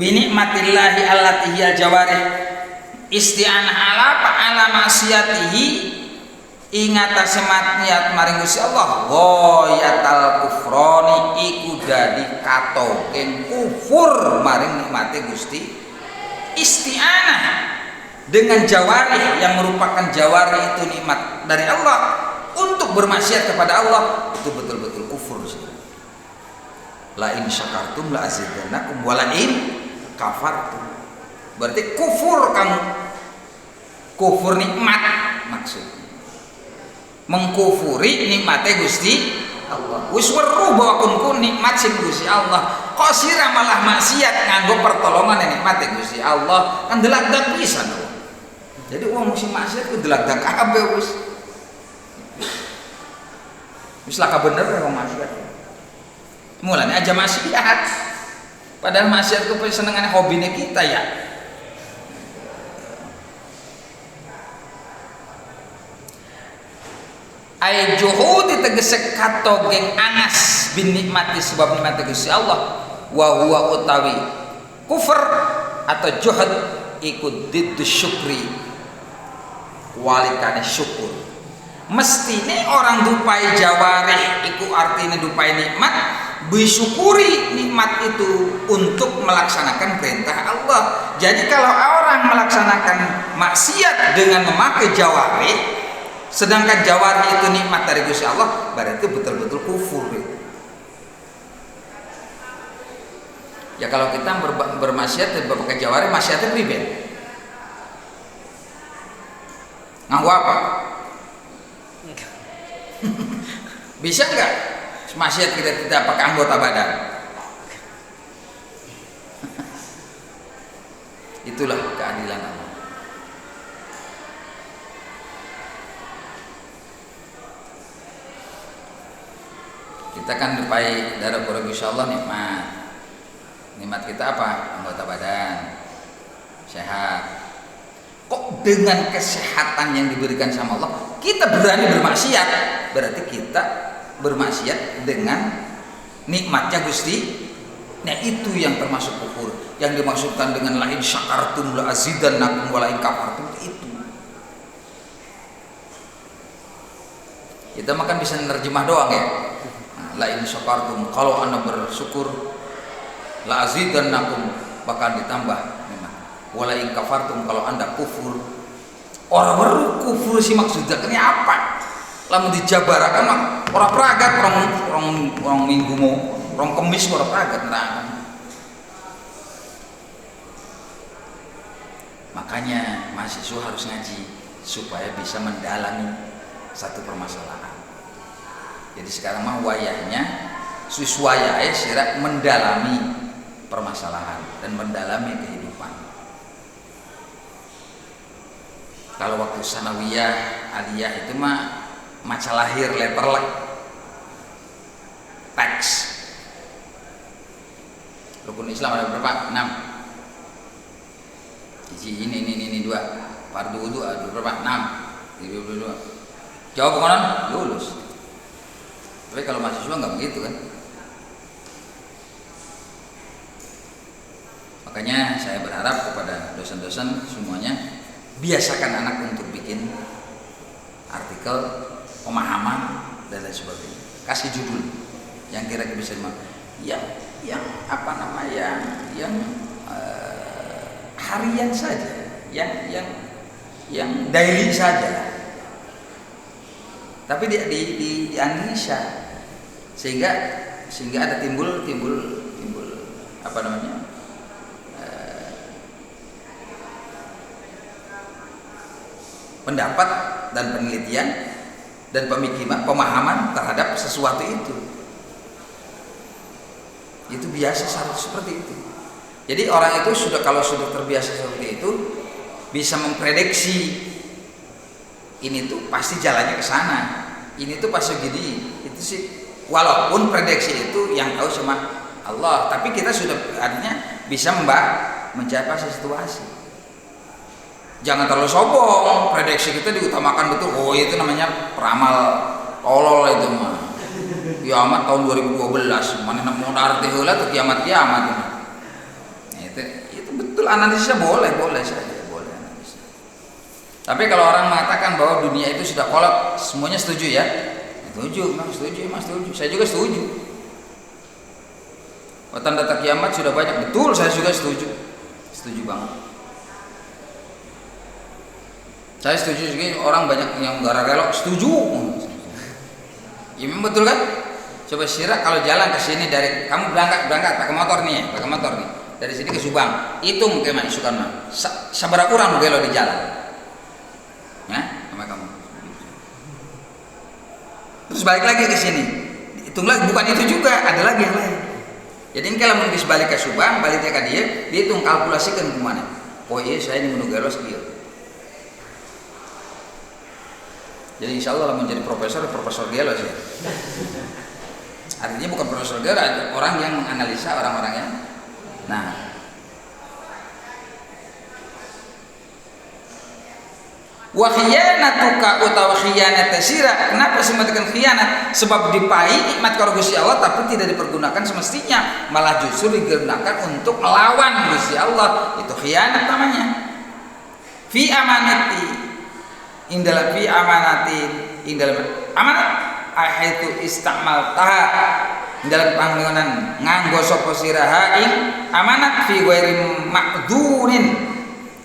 binikmatillahi allati hiya jawarih isti'anah ala maksiatihi ingatase maksiat maring Gusti Allah ghayatal kufrani iku dadi katoking kufur maring nikmate Gusti. Isti'anah dengan jawarih yang merupakan jawarih itu nikmat dari Allah untuk bermaksiat kepada Allah itu betul-betul kufur. La in syakartum la azidannakum wa la in kafartum. Berarti kufur kamu, kufur nikmat maksudnya, mengkufuri nikmatnya Gusti Allah. Wis weruh bahwa kun nikmat sing Gusti Allah, kok sira malah maksiat nganggo pertolongan nikmatnya Gusti Allah, kan delak-dak pisan. Jadi wong mesti maksiat ku delak-dak kabeh wis. Wis laka bener wong maksiat. Mulanya aja maksiat. Padahal maksiat ku senengane hobine kita ya. Ai juhudi tegese katogeng angas bin nikmati sebab nikmati Gusti Allah wa huwa utawi kufur atau juhud ikut diddu syukri walikane syukur. Mestine orang dupai jawarih iku artinya dupai nikmat, bersyukuri nikmat itu untuk melaksanakan perintah Allah. Jadi kalau orang melaksanakan maksiat dengan memakai jawarih, sedangkan jawarih itu nikmat dari Gusti Allah, berarti betul-betul kufur. Ya kalau kita bermaksiat dan berpakai jawarih, maksiatnya pribadi. Nganggo apa? Bisa nggak maksiat kita tidak pakai anggota badan? Itulah keadilan Allah. Kita kan dupai darah pura Gusti Allah nikmat. Nikmat kita apa? Anggota badan sehat. Kok dengan kesehatan yang diberikan sama Allah kita berani bermaksiat? Berarti kita bermaksiat dengan nikmatnya Gusti. Nah itu yang termasuk kufur. Yang dimaksudkan dengan lain syakartum la azidannakum wa lain kafartum itu. Kita makan bisa nerjemah doang ya. Lain syakartum, kalau Anda bersyukur la azidannakum bakal ditambah. Walain kafartum, kalau Anda kufur. Orang baru kufur sih maksudnya ini apa? Lamun dijabarakan mah orang peragat, orang minggu mau orang kemis orang peragat nerangan. Makanya mahasiswa harus ngaji supaya bisa mendalami satu permasalahan. Jadi sekarang mah wayahnya siswaya sira mendalami permasalahan dan mendalami kehidupan. Kalau waktu sanawiyah, aliyah itu mah maca lahir letterlek teks. Rukun Islam ada berapa? 6. Ini 2. Fardu wudu ada berapa? 6. 22. Jawab konon lulus. Tapi kalau mahasiswa nggak begitu kan? Makanya saya berharap kepada dosen-dosen semuanya biasakan anak untuk bikin artikel, pemahaman dan lain sebagainya. Kasih judul yang kira-kira bisa yang apa namanya, yang harian saja, yang daily saja. Tapi di Indonesia sehingga ada timbul apa namanya? Pendapat dan penelitian dan pemahaman terhadap sesuatu itu biasa seperti itu. Jadi orang itu kalau sudah terbiasa seperti itu bisa memprediksi ini tuh pasti jalannya ke sana, ini tuh pasti gini. Itu sih walaupun prediksi itu yang tahu cuma Allah, tapi kita sudah artinya bisa mencapai situasi. Jangan terlalu sombong, prediksi kita diutamakan betul. Oh itu namanya peramal tolol itu mah. Kiamat tahun 2012, mana mau arti heula tuh kiamat. Nah, itu betul analisisnya boleh saja, boleh analisa. Tapi kalau orang mengatakan bahwa dunia itu sudah kolot, semuanya setuju ya? Setuju, memang setuju. Saya juga setuju. Tanda-tanda kiamat sudah banyak, betul, saya juga setuju. Setuju banget. Saya setuju juga orang banyak yang gara relok, setuju. Ya memang betul kan? Coba Syira kalau jalan ke sini dari kamu berangkat pakai motor nih. Dari sini ke Subang, itu mungkin mana Sukarno. Sabar kurang mungkin lo di jalan. Ya, sama kamu. Terus balik lagi ke sini. Hitung lagi, bukan itu juga, ada lagi yang lain. Jadi ini kalau mungkin balik ke Subang, baliknya ke dia hitung kalkulasikan kemana. Oh iya, saya ini menunggu gelos dia. Jadi insya Allah kalau menjadi profesor gelos ya. Artinya bukan profesor gelos, ada orang yang menganalisa orang-orangnya. Nah, wa khiyanatuka utawa khiyanat sira. Kenapa sematikan khianat? Sebab dipai nikmat karo Gusti Allah tapi tidak dipergunakan semestinya, malah justru digunakan untuk melawan Gusti Allah. Itu khianat namanya. Fi amanati indal fi amanatin indal amanat ahaitu istamal taha dalam panggonan nganggo sapa siraha ing amanat fi ghairi maqdurin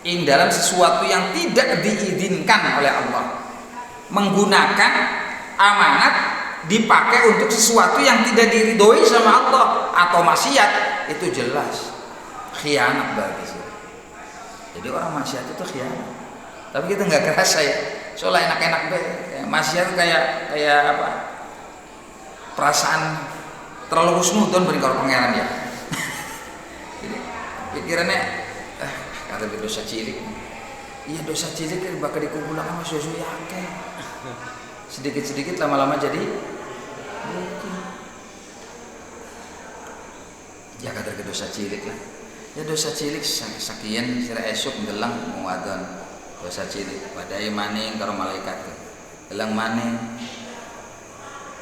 ing dalam sesuatu yang tidak diizinkan oleh Allah. Menggunakan amanat dipakai untuk sesuatu yang tidak diridhoi sama Allah atau maksiat, itu jelas khianat bagi saya. Jadi orang maksiat itu khianat. Tapi kita nggak kerasa ya. Soalnya enak-enak deh. Maksiat kayak apa? Perasaan terlalu husnudon beri kalau pangeran ya. Jadi pikirannya kata dosa cilik. Iya dosa cilik bakal dikumpulkan sama susu yake. Sedikit-sedikit lama-lama jadi mungkin. Ya kata dosa cilik lah. Ya dosa cilik sakian sira esuk ndelang mau adon. Dosa cilik padai maning karo malaikat. Delang maning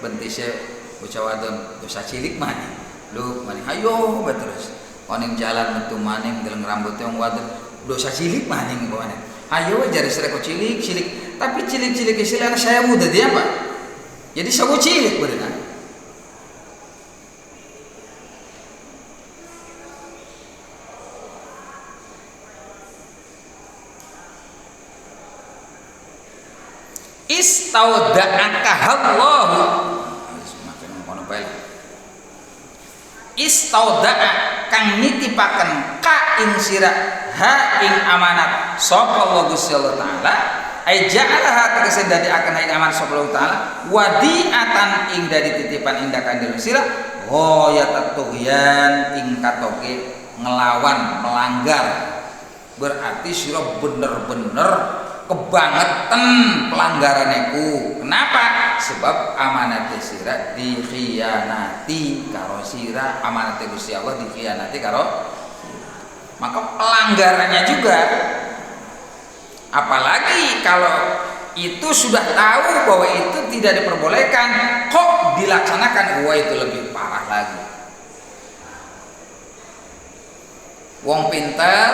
bentisnya bocah wadon dosa cilik maning. Lu maning ayo terus. Oning jalan metu maning deleng rambutnya wong wadon dosa cilik maning bawane. Ayo jari sereko cilik, tapi cilik-cilik istilah saya muda dia apa? Jadi sawo cilik berenang. Istauda'aka Allah. Semakin ngono bae. Istauda'a kang nitipaken ka ing sira ha ing amanat sapa Allah Gusti Allah taala ai ja'alaha tegese dadi akan ing amanat sapa Allah taala wadi'atan ing dadi titipan indakan diri sira ghayatat tughyan ing katoke ngelawan melanggar. Berarti sira bener-bener kebangetan pelanggaranku. Kenapa? Sebab amanat sira dikhianati karo sira, amanat Gusti Allah dikhianati karo. Maka pelanggarannya juga. Apalagi kalau itu sudah tahu bahwa itu tidak diperbolehkan, kok dilaksanakan, wah itu lebih parah lagi. Wong pinter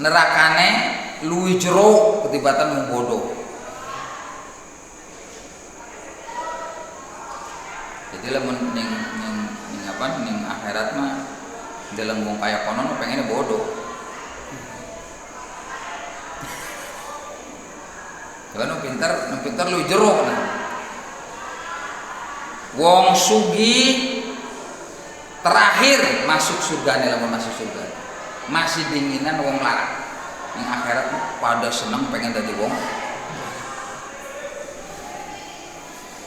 nerakane luwih jero ketibatan wong bodoh. Jadi lamun ning akhirat mah dalam wong kaya konon pengennya bodoh. Kalau pinter luwih jero nah. Wong sugih terakhir masuk surga nih, lamun masuk surga. Masih dinginan wong larat. Yang akhirat pada senang pengen jadi wong.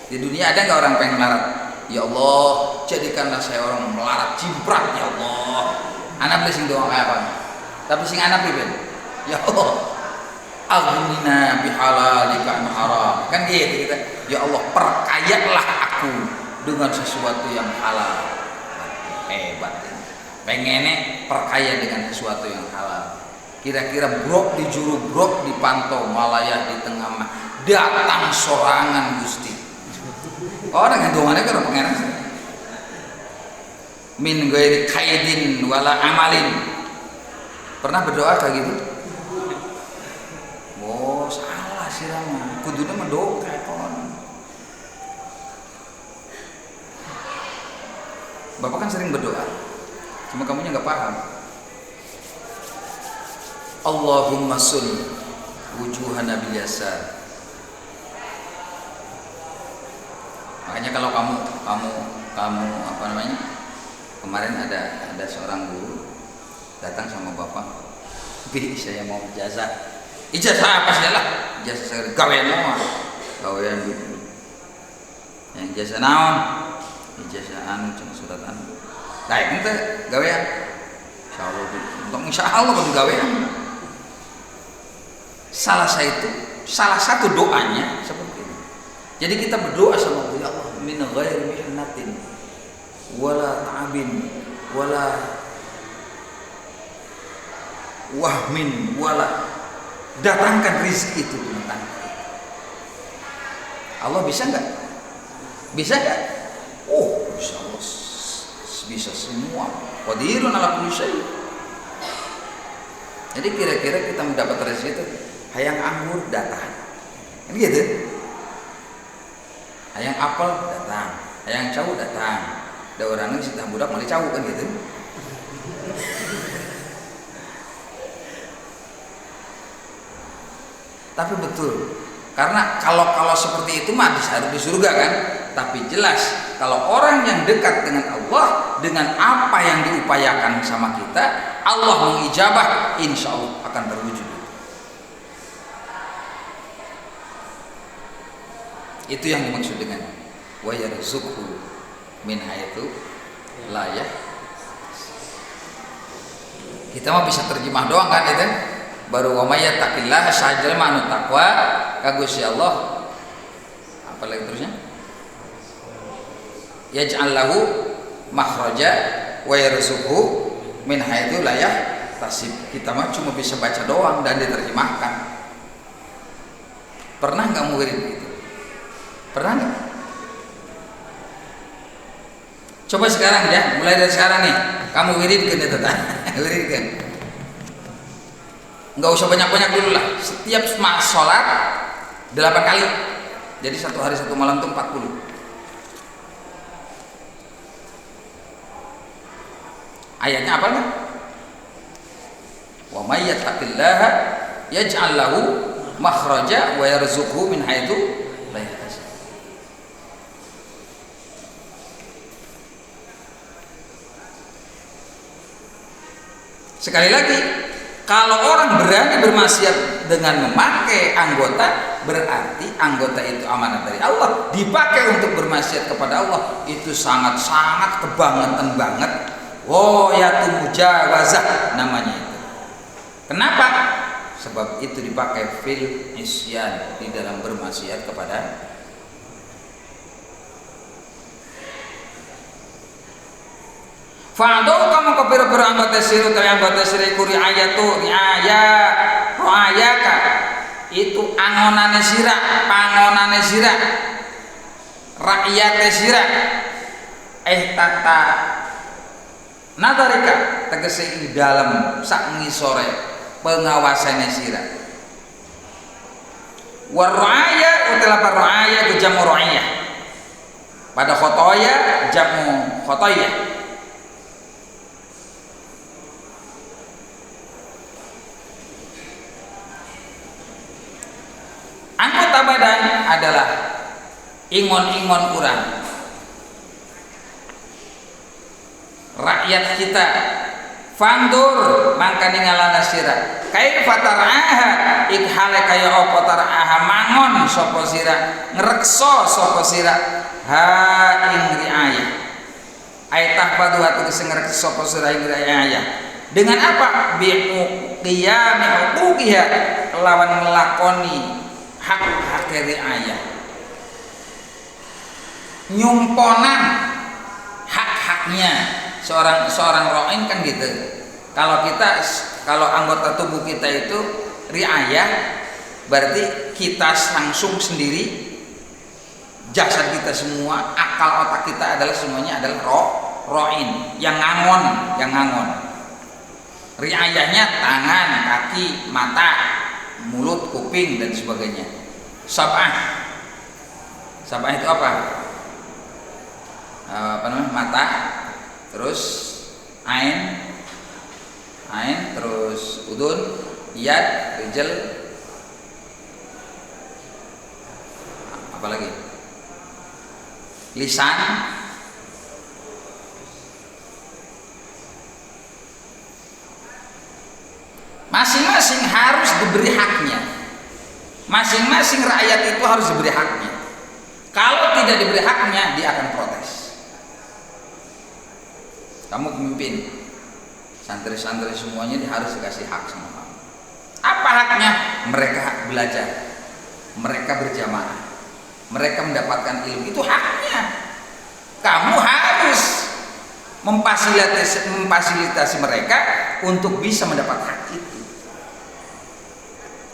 Di dunia ada nggak orang pengen melarat? Ya Allah, jadikanlah saya orang melarat jimprat ya Allah. Anak beli sing doang kayak apa? Tapi sing anak beli ya Allah, aghnina bihalalika an haram. Kan gitu kita. Ya Allah, perkayalah aku dengan sesuatu yang halal. Hebat. Pengennya perkaya dengan sesuatu yang halal. Kira-kira brok di juru brok dipantau malayah di tengah mah datang sorangan Gusti. Orang yang doangannya kan pengeran min ghairi kaidin wala amalin. Pernah berdoa kayak gitu? Oh sirama kuduna mendoa kon. Bapak kan sering berdoa, cuma kamunya nggak paham. Allahumma sun wujuhana bil yasar. Makanya kalau kamu apa namanya, kemarin ada seorang guru datang sama bapak, bi saya mau ijazah apa sih lah, ijazah gawean naon, gawean yang ijazah naon, ijazah anu cuma surat anu, kayak ente gawean, insya Allah bagi gawean. Salah satu doanya seperti ini. Jadi kita berdoa sama Allah, ya Allah, min ghairi mihnatin wala ta'abin wala wahmin wala, datangkan rizki itu dengan tanpa. Allah bisa nggak? Bisa nggak? Oh, insya Allah bisa semua. Qadirun ala kulli syai'. Jadi kira-kira kita mendapat rezeki itu hayang anggur datang, kan gitu. Hayang apel datang, hayang cau datang. Da urang geus tah budak mali cau kan gitu. Tapi betul, karena kalau seperti itu mah harus di surga kan. Tapi jelas kalau orang yang dekat dengan Allah, dengan apa yang diupayakan sama kita, Allah mengijabah, insya Allah akan terwujud. Itu yang dimaksud dengan wa yarzuqhu min haitsu la yahtasib. Kita mah bisa terjemah doang kan itu. Baru wa may yattaqillaha sajal manu taqwa ka Gusti Allah. Apa lagi terusnya? Yaj'al lahu makhraja wa yarzuqhu min haitsu la yahtasib. Kita mah cuma bisa baca doang dan diterjemahkan. Pernah enggak murid itu? Pernah nggak? Coba sekarang ya, mulai dari sekarang nih, kamu wiridkan ya tetap, wiridkan. Nggak usah banyak-banyak dulu lah. Setiap sholat 8 kali. Jadi satu hari satu malam itu 40. Ayatnya apa nih? Wa may yattaqillaha yaj'al lahu makhraja wa yarzuqhu min haitsu la yahtasib. Sekali lagi, kalau orang berani bermaksiat dengan memakai anggota, berarti anggota itu amanat dari Allah, dipakai untuk bermaksiat kepada Allah, itu sangat-sangat kebangetan banget. Oh ya mujawazah namanya itu. Kenapa? Sebab itu dipakai fil isyan, di dalam bermaksiat kepada Fa'adau kamu kepira-pira anggota siru tapi anggota siru kuri ayatu roayaka itu angonane sira, pangonane sira, rakyate sira, tata nadarika tegese ing dalam sak ngisore pengawasane sira. Waraya utawa roaya ku jamu roaya. Pada khotoya jamu khotoya. Anggota badan adalah ingon-ingon kurang, rakyat kita. Fandur mangka ningalana sira kaifa tar'aha ikhale kaya apa tar'aha mangon sapa sira, ngrekso sapa sira ha ing riayah aitah padu atu sing ngrekso sapa sira ing riayah dengan apa bi'u qiyami huquqiha lawan nglakoni hak-hak riayah, nyumponan hak-haknya seorang ro'in kan gitu. Kalau anggota tubuh kita itu riayah, berarti kita langsung sendiri, jasad kita semua, akal otak kita adalah semuanya adalah ro'in, yang ngangon. Riayahnya tangan, kaki, mata, mulut, kuping dan sebagainya. Sab'ah. Sab'ah itu apa? Apa namanya? Mata, terus ain, terus udun, yad, rijal, apa lagi? Lisan, masing-masing harus diberi haknya. Masing-masing rakyat itu harus diberi haknya. Kalau tidak diberi haknya, dia akan protes. Kamu pemimpin, santri-santri semuanya dia harus dikasih hak sama kamu. Apa haknya? Mereka belajar, mereka berjamaah, mereka mendapatkan ilmu, itu haknya. Kamu harus memfasilitasi mereka untuk bisa mendapat hak itu.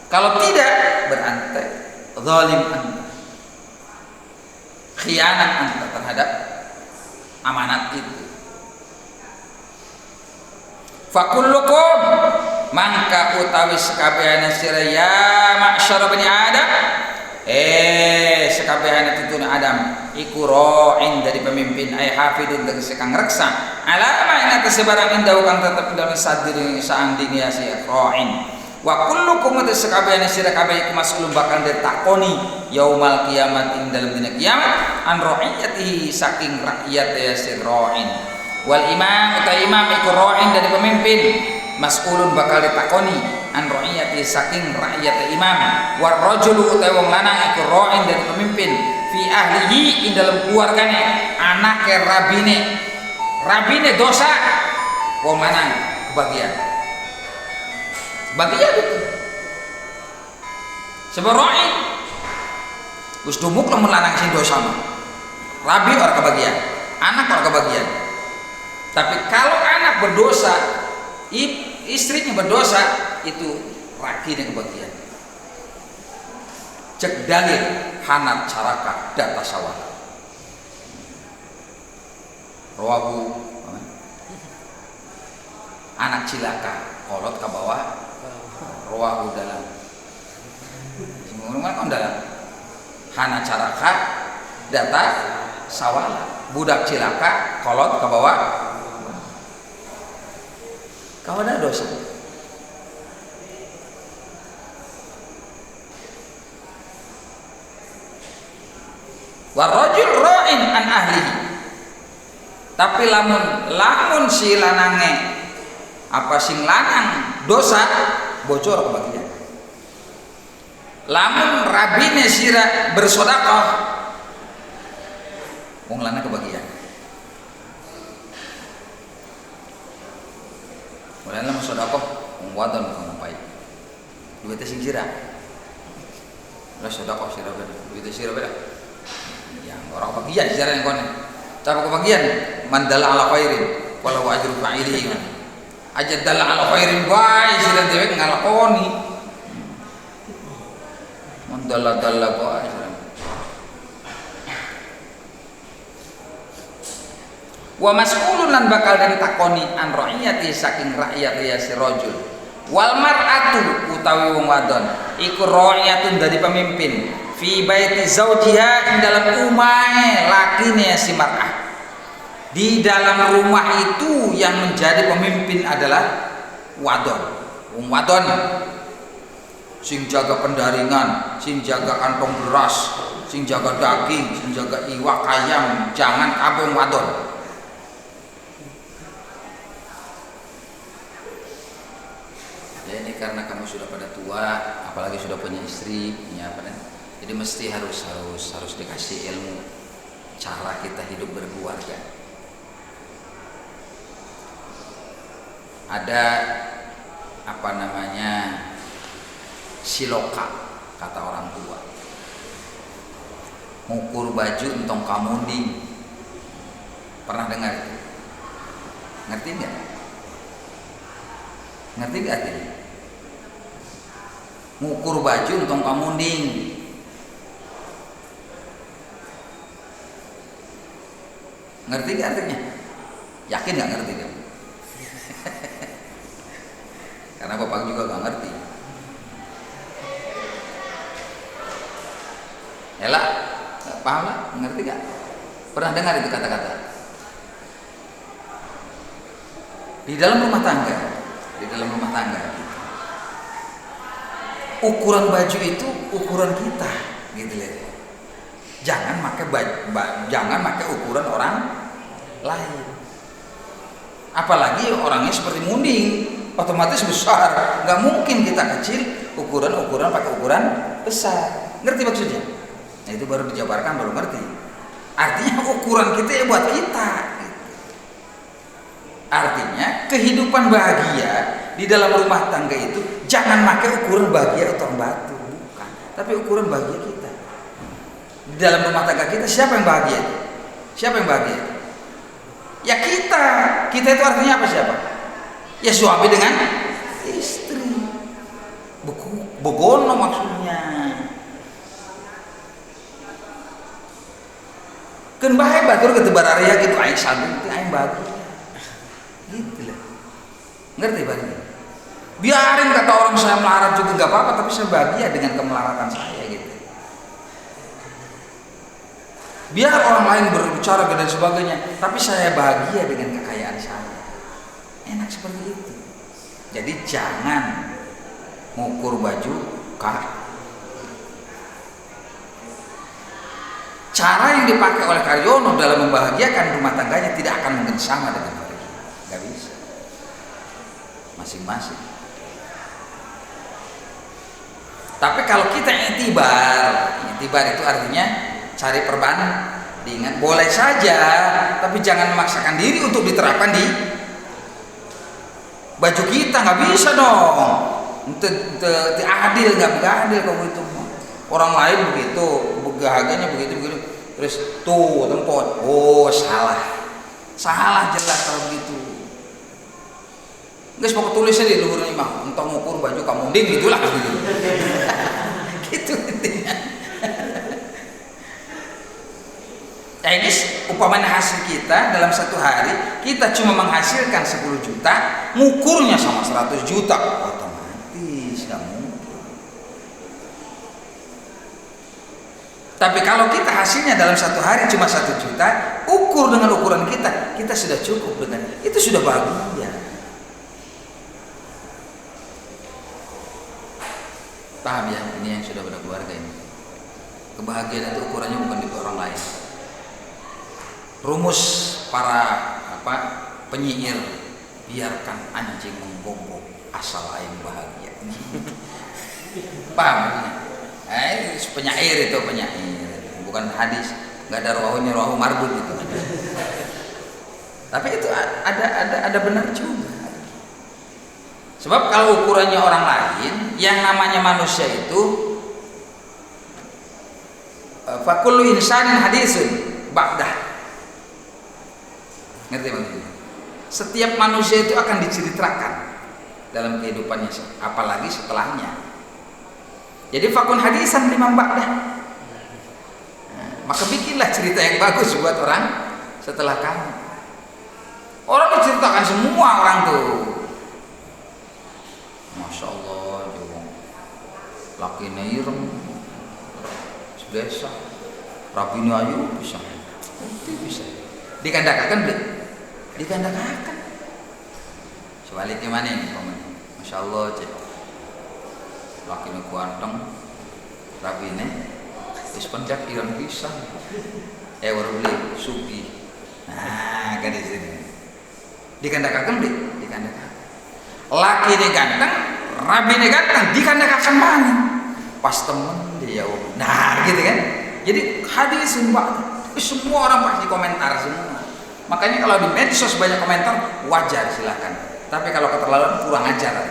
Kalau tidak, berarti zalim anda, khianat anda terhadap amanat itu. Fakullukum mangka utawi sekabehana sira ya ma'syara bani Adam, sekabehana tutun Adam iku ra'in dari pemimpin ay hafidun dari sekang reksa alama ing atase barang indah kang tetep dalam sadiri saang dunia si ra'in. Wa kullukum sekabehana sira kabeh iku mas'ulun bakal ditakoni yaumal kiamat ing dalam dina kiamat an ra'iyatihi saking rakyat ya si ra'in. Wal imam uta imam iku ra'in dari pemimpin mas'ulun bakal ditakoni an ra'iyati saking rakyat imam. War rajulu uta wong lanang iku ra'in dari pemimpin fi ahlihi ing dalam keluargane anake rabine dosa wong lanang kebagian itu sebab ra'in wis dumuk lamun lanang sing dosa rabi ora kebagian, anak ora kebagian. Tapi kalau anak berdosa, istrinya berdosa, itu rakinya kebagian. Cek dalil hanat caraka data sawah. Rawahu anak cilaka kolot ke bawah. Rawahu dalam. Semua kan dalam. Hanat caraka data sawah. Budak cilaka kolot ke bawah. Kau ada dosa. Warajul ra'in an ahlihi. Tapi lamun si lanange apa sing lanang dosa bocor kebagian. Lamun rabine sira bersedekah wong lanang kebagian. Mulai lah sedekah wong wadon ngapain? Duitnya sing sira. Lah sedekah sira beda. Duitnya sira beda. Ya orang kebagian sira yang kono. Cara kebagian mandala ala khairin walau ajru fa'ilihi. Aja dalla ala khairin bae sira dhewe ngalakoni. Mandala bae. Wa mas'ulun lan bakal den takoni an ra'iyati saking rakyat ya si rajul. Wal mar'atu utawi wong wadon iku ra'iyatun dari pemimpin fi baiti zaujiha ing dalam umahe lakine si mar'ah. Di dalam rumah itu yang menjadi pemimpin adalah wadon. Wong wadon sing jaga pendaringan, sing jaga kantong beras, sing jaga daging, sing jaga iwak ayam, jangan kabeh wadon. Ini karena kamu sudah pada tua, apalagi sudah punya istri, punya apa, jadi mesti harus dikasih ilmu cara kita hidup berkeluarga. Ada apa namanya siloka kata orang tua, ngukur baju entong kamunding. Pernah dengar itu? Ngerti nggak? Ngerti nggak ini? Ngukur baju entong kamunding. Ngerti nggak artinya? Yakin nggak ngerti kan? Karena bapak juga nggak ngerti. Ela, paham lah, ngerti gak? Pernah dengar itu kata-kata? Di dalam rumah tangga, ukuran baju itu ukuran kita, gitu loh. Jangan pakai ukuran orang lain. Apalagi orangnya seperti munding, otomatis besar. Nggak mungkin kita kecil, ukuran pakai ukuran besar. Ngerti maksudnya? Nah, itu baru dijabarkan, baru ngerti. Artinya ukuran kita ya buat kita. Artinya kehidupan bahagia di dalam rumah tangga itu jangan pakai ukuran bahagia itu batu, bukan. Tapi ukuran bahagia kita. Di dalam rumah tangga kita siapa yang bahagia? Siapa yang bahagia? Ya kita. Kita itu artinya apa siapa? Ya suami dengan istri. Begono maksudnya. Kan bahagia batur ketebar area gitu aing sabun teh aing bahagia. Gitu lah. Ngerti Bang? Biarin kata orang saya melarat juga nggak apa-apa, tapi saya bahagia dengan kemelaratan saya gitu. Biar orang lain berbicara dan sebagainya, tapi saya bahagia dengan kekayaan saya. Enak seperti itu. Jadi jangan mengukur baju cara yang dipakai oleh Karyono dalam membahagiakan rumah tangganya tidak akan mungkin sama dengan Karyono. Gak bisa. Masing-masing. Tapi kalau kita itibar itu artinya cari perbandingan. Boleh saja, tapi jangan memaksakan diri untuk diterapkan di baju kita. Nggak bisa dong. Adil nggak adil kamu itu. Orang lain begitu, bahagianya begitu. Terus tuh tempat, oh salah jelas kalau begitu. Guys, pokok tulisnya di luhurnya mah, entah ngukur baju kamu ding gitulah gitu. Gitu intinya. Ya ini umpamanya hasil kita dalam satu hari kita cuma menghasilkan 10 juta, ngukurnya sama 100 juta, otomatis nggak mungkin. Tapi kalau kita hasilnya dalam satu hari cuma 1 juta, ukur dengan ukuran kita sudah cukup dengan itu, sudah bahagia. Paham ya? Ini yang sudah berkeluarga ini. Kebahagiaan itu ukurannya bukan di orang lain. Rumus para penyiir, biarkan anjing menggonggong asal aing bahagia. Paham? Penyair itu bukan hadis, nggak ada rawahu marbut gitu. Tapi itu ada benar juga. Sebab kalau ukurannya orang lain, yang namanya manusia itu fakullu insanin hadisun ba'dah. Ngerti maksudnya? Setiap manusia itu akan diceritakan dalam kehidupannya, apalagi setelahnya. Jadi fakun hadisan liman ba'dah. Maka bikinlah cerita yang bagus buat orang setelah kamu. Orang menceritakan semua orang tuh. Masya Allah, jom laki ireng, desa, rapi ayu bisa, dikandakan. Sebaliknya mana ini, Masya Allah, cek laki kuanteng, rapi ispenjak ireng bisa, baru beli sugi, nah kan di sini, dikandakan. Laki ini ganteng, rabi ini ganteng, dikandakakan mana? Pas temen dia, nah gitu kan. Jadi hadis semua orang pasti komentar semua. Makanya kalau di medsos banyak komentar, wajar silahkan. Tapi kalau keterlaluan kurang ajar.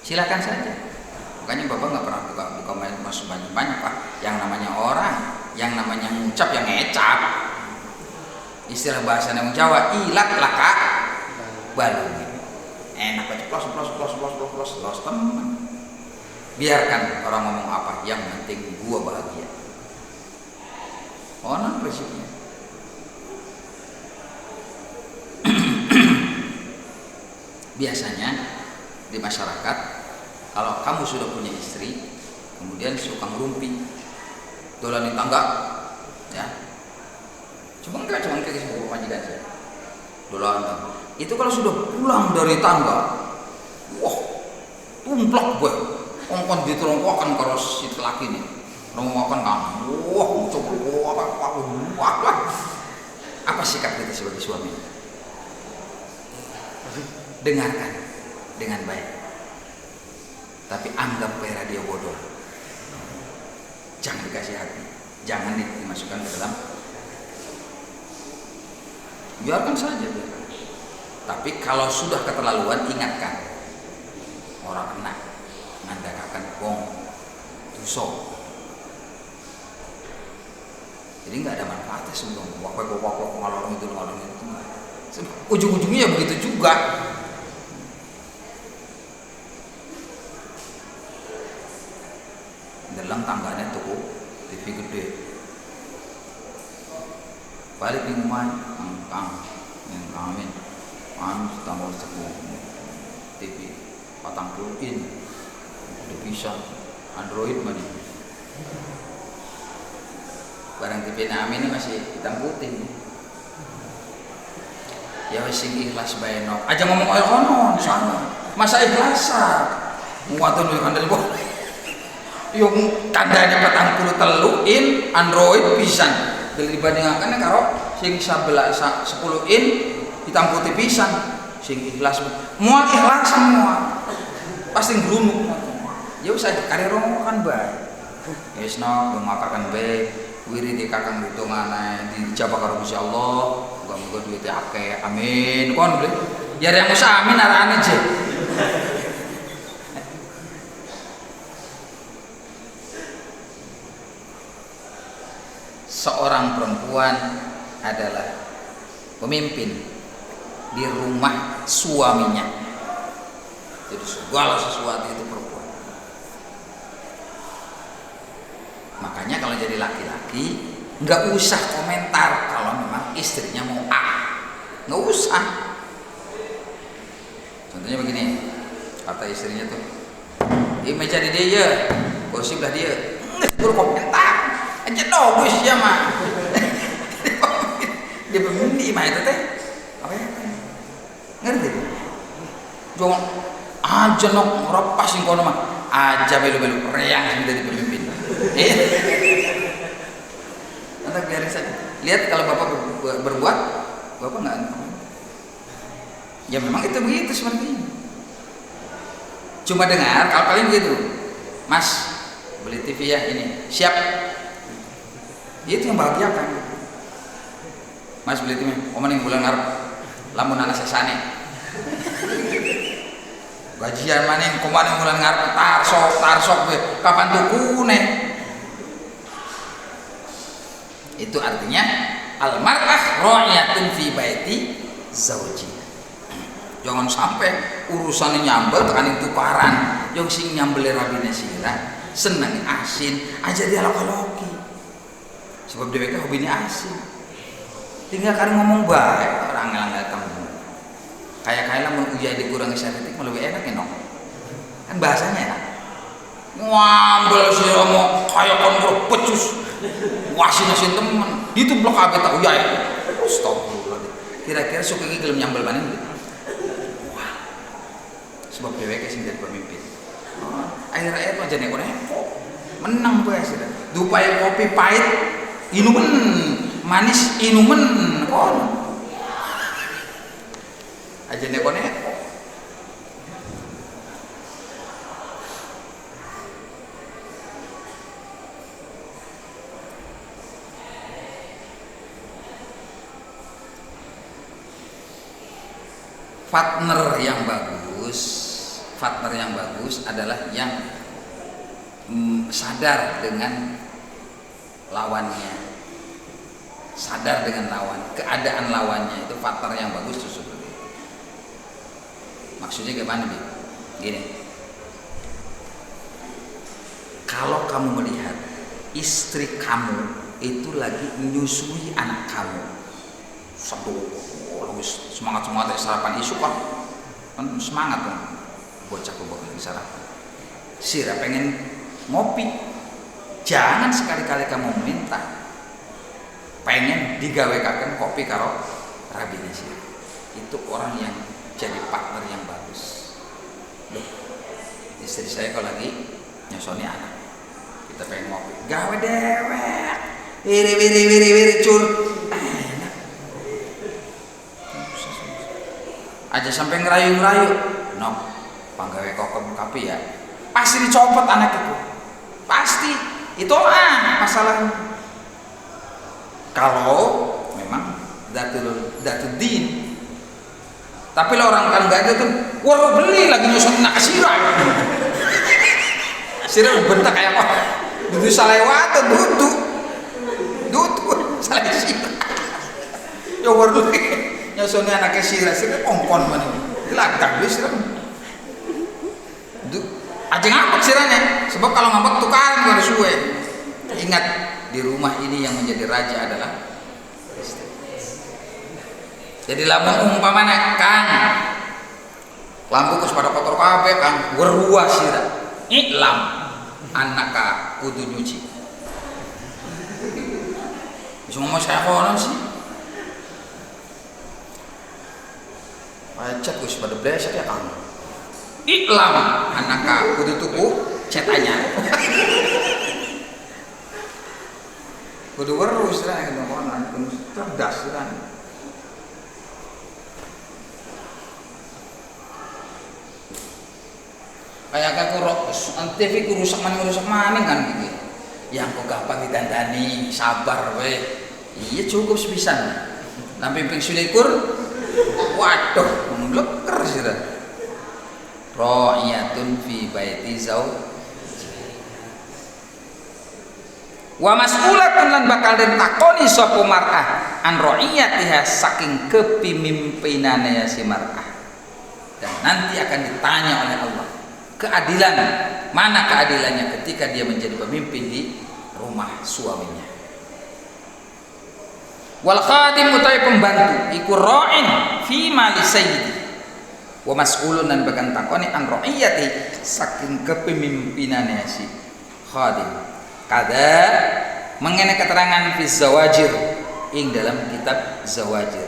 Silakan saja. Makanya bapak nggak pernah buka masuk banyak Pak. Yang namanya orang, yang namanya ngucap, yang ngecap. Istilah bahasa yang Jawa, ilat laka balu. Enak aja plus teman. Biarkan orang ngomong apa, yang penting gua bahagia. Orang prinsipnya. Biasanya di masyarakat, kalau kamu sudah punya istri, kemudian suka ngerumpi, dolanin tangga, ya. Cuma kayak sebuah majikan saya, dolanin tangga. Itu kalau sudah pulang dari tangga, wah, tumplak gue, ongkon diterongkokan karo si laki nih, rongkokan kamu, wah, coba wah, apa sikap kita sebagai suami? Dengarkan dengan baik, tapi anggap Vera dia bodoh. Jangan dikasih hati, jangan dimasukkan ke dalam. Biarkan saja. Tapi kalau sudah keterlaluan, ingatkan. Orang kena ngandakakan bong, tusok. Jadi nggak ada manfaatnya sebelum waktu ngalor itu. Ujung-ujungnya ya begitu juga. Dalam tangganya toko TV gede, balik di rumah kami tanggal 10 TV patang in udah bisa Android mah barang TV ini masih hitam putih ya wis sing ikhlas bae nok aja ngomong ono sana masa ikhlas muatun yo kandel kok yung kandanya 43 in Android pisan dibandingkan karo sing 10 in hitam putih pisan sing ikhlas mual ikhlas semua pasti ngrumuk ya wis kare romo kan bae wis no mengakakan bae wiri di kakang itu mana dijabah karo Gusti Allah muga-muga duitnya akeh amin kon beli ya yang usah amin arane je. Seorang perempuan adalah pemimpin di rumah suaminya. Jadi segala sesuatu itu perempuan. Makanya kalau jadi laki-laki nggak usah komentar kalau memang istrinya mau A, nggak usah. Contohnya begini, kata istrinya tuh, meja di dia, gosip lah dia, gue komentar. Aja bagus ya mah. Dia pemimpin mah itu teh. Apa ya? Ngerti? Jangan aja nok ngerapas sing kono mah. Aja belu-belu reang sing dari pemimpin. Nanti biarin saja. Lihat kalau Bapak berbuat, Bapak enggak. Ya memang itu begitu seperti ini. Cuma dengar kalau kalian begitu. Mas, beli TV ya ini. Siap. Itu yang bahagiakan. Mas beli TV, omaning bulan ngarep lamun anak sesane. Gajian maning komaning bulan ngarep tarsok kapan tukune. Itu artinya al-mar'ah ra'iyatun fi baiti zauji. Jangan sampai urusannya nyambel tekan tukaran, yang sing nyambel rabine sira, seneng asin aja dialog-alogi. Sebab dia hobinya asin. Tinggal kan ngomong baik orang ngelang kamu. Kayak lah mau ujian dikurangi sedetik mau lebih enak ya no. Kan bahasanya enak. Ngambel si Romo kayak kon pecus. Wasin asin temen. Itu blok kabeh tak uyai. Stop. Kira-kira suka iki gelem nyambel maning. Wah. Sebab dheweke sing jadi pemimpin. Akhir-akhir aja nek menang bae sih. Dupaya kopi pahit inumen manis inumen kon aja nekone partner yang bagus adalah yang sadar dengan lawannya, sadar dengan keadaan lawannya. Itu partner yang bagus itu seperti itu. Maksudnya gimana nih? Gini, kalau kamu melihat istri kamu itu lagi menyusui anak kamu, semangat sarapan isu kan semangat kan, bocah lagi sarapan. Sira pengen ngopi. Jangan sekali-kali kamu minta pengen digawekaken kopi karo rabine sih. Itu orang yang jadi partner yang bagus. Loh, istri saya kalau lagi nyosoni anak, kita pengen ngopi, gawe dewek, wiri cur, enak. Aja sampai ngerayu-ngerayu, no, panggawe kopi ya, pasti dicopot anak itu, pasti itu masalahnya. Kalau memang datul din, tapi lo orang kan nggak ada tuh, waru beli lagi nyusun nak sirah, sirah bentak kayak apa? Duduk salewat, duduk salah sirah. Ya waru beli nyusun anak sirah kongkon mana? Dilakar beli sirah. Aja ngambek sirahnya, sebab kalau ngambek tukaran gak ada suwe. Ingat, di rumah ini yang menjadi raja adalah istri. Jadi lamun umpamanya Kang lampu kus pada kotor kabeh Kang weruah sirah. Iklam anaka kudu nyuci. Cuma saya kono sih. Pacet kus pada blesek ya Kang. Iklam anaka kudu tuku cetanya. Kudu weruh sirah gitu kono, kudu cerdas sirah. Kayak TV ku rusak maning kan gitu. Yang kok gampang ditandani, sabar weh. Iya cukup sepisan. Lampe ping 21, waduh, mleker sira. Ra'iyatun fi baiti zauj. Wa mas'ulatun lan bakal den takoni sapa mar'ah an ra'iyatiha saking kepemimpinannya si mar'ah. Dan nanti akan ditanya oleh Allah keadilan, mana keadilannya ketika dia menjadi pemimpin di rumah suaminya. Wal khadim utawi pembantu iku ra'in fi mali sayyidi wa mas'ulun dan bakan takoni an ra'iyati saking kepemimpinannya si khadim. Kada mengenai keterangan fi zawajir ing dalam kitab zawajir.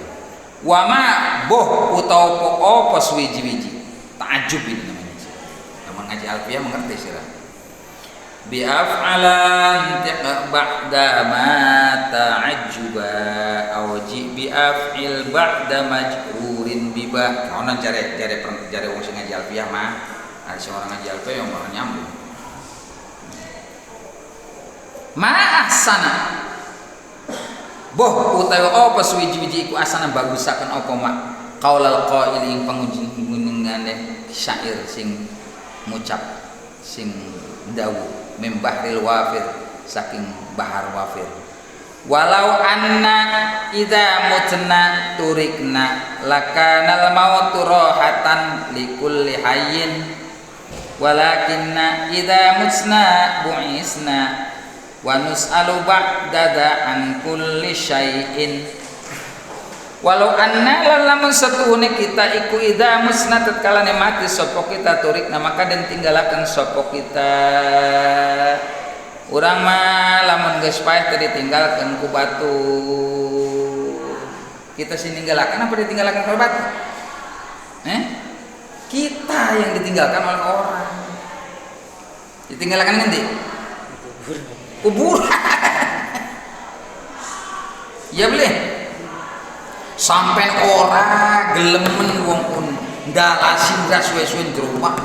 Wa ma boh utawa apa suwiji-wiji ta'ajub ini namanya. Ngaji alfiah mengerti sirah. Bi af'alan ba'da ma ta'ajjuba aw ji bi af'il ba'da majrurin bi ba. Kaonan jare wong sing ngaji alfiah mah ada seorang ngaji alfiah yang malah nyambung. Ma ahsana boh utawa apa suwiji-wiji iku asana bagusaken apa mak qaulal qail ing pangunjungane syair sing ngucap sing dawu membahril wafir saking bahar wafir. Walau anna idza mutna turikna lakanal mautu rohatan likulli hayyin walakinna idza musna bu'isna wa nus'alu ba'dada an kulli syai'in. Walau anna lamun satuhune kita iku idza musna tatkala mati sapa kita turikna maka den tinggalaken sapa kita. Urang mah lamun geus paeh teu ditinggalkeun ku batu. Kita sing ninggalaken apa ditinggalkan ku batu? Kita yang ditinggalkan oleh orang. Ditinggalkan ngendi? Kuburan. Ya boleh. Sampai ora gelemen wong pun ndalasi ndas suwe-suwe di rumah.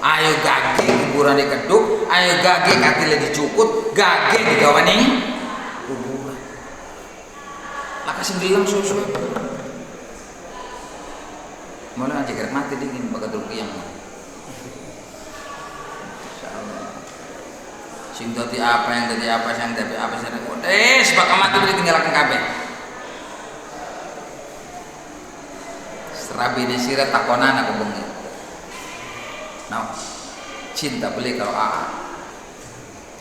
Ayo gage kuburan dikeduk, ayo gage katile dicukut, gage digawani kuburan. Laka sing dilam suwe-suwe. Mulai aja gerek mati dingin bagat rukiang. Insyaallah. Sing dadi apa yang dadi apa sing dadi apa sing bakal mati ditinggalaken kabeh. Rabi desira takonan aku bengi. Nah, cinta beli kalau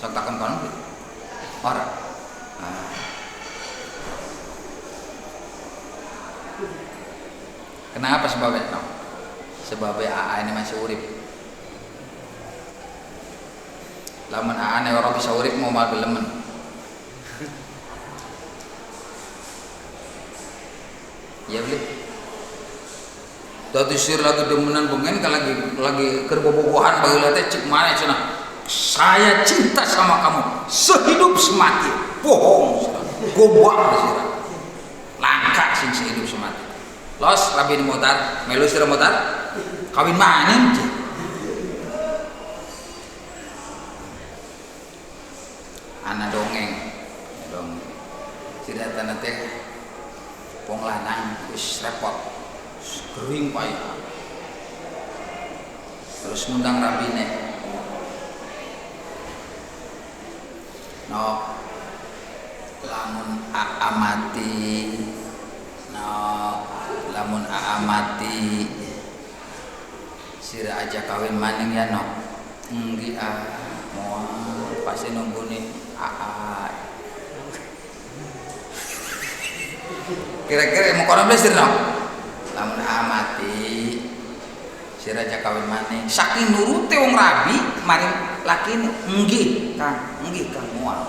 sok takon kono beli. Ora. Kenapa sebabnya? No. Sebabnya AA ini masih urip. Lamun ane orang bisa urip mau mal gelemen. Ya beli. Tadi sir lagi demenan bengen lagi kerbobogohan baheula teh cek mana cenah. Saya cinta sama kamu sehidup semati. Bohong sirah. Gobak sirah. Langka sing sehidup semati. Los rabi di motor, melu sirah motor. Kawin maning cek. Ana dongeng. Sirah tanah teh pong lanang wis repot. Kering payah. Terus ngundang rabine. No, lamun aamati, sira aja kawin maning ya no. Enggi mau pasti nungguin Kira-kira mau kono beli no? Lamun amati sira aja kawin maning saking nurute wong rabi maring lakine nggih Kang moal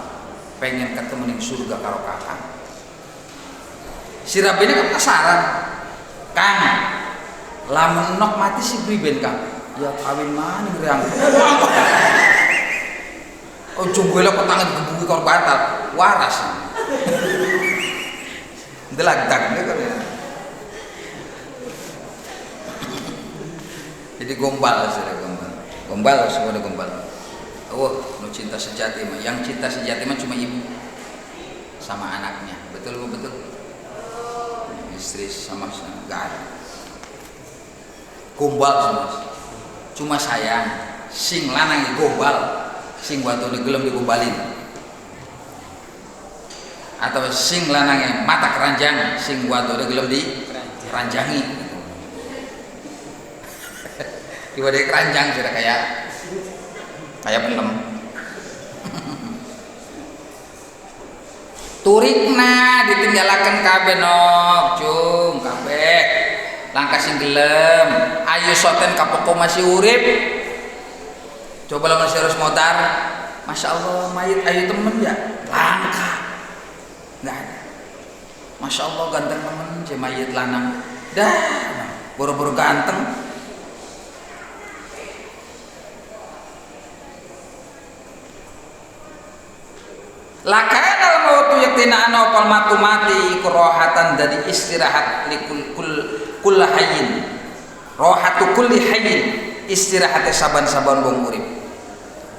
pengen ketemu ning surga karo Kakang. Si rabine kan penasaran, Kang lamun nok mati si priben Kang? Ya kawin maning reang. Oh jumbo lek tangan digebuki karo batal waras. Delagdag kan ya. Jadi gombal semua ada gombal. Oh, nu cinta sejati mah, yang cinta sejati mah cuma ibu sama anaknya, betul. Istri sama nggak ada. Gombal semua, cuma sayang. Sing lanang gombal, sing wadone gelem digombalin. Atau sing lanang mata keranjang, sing wadone gelem dikeranjangi. Tiba dia keranjang sudah kayak film. Turikna ditinggalakan kabeh nok, cung kabeh. Langkah sing gelem, ayo soten kapoko masih urip. Coba lamun harus motor. Masya Allah mayit ayo temen ya. Langka. Enggak ada. Masya Allah ganteng temen si mayit lanang. Dah, boro-boro ganteng. Lakanal mautu yaktina ana opal mati rohatan dari istirahat kul hayyin rohatu kulli hayyin istirahat saban-saban wong urip.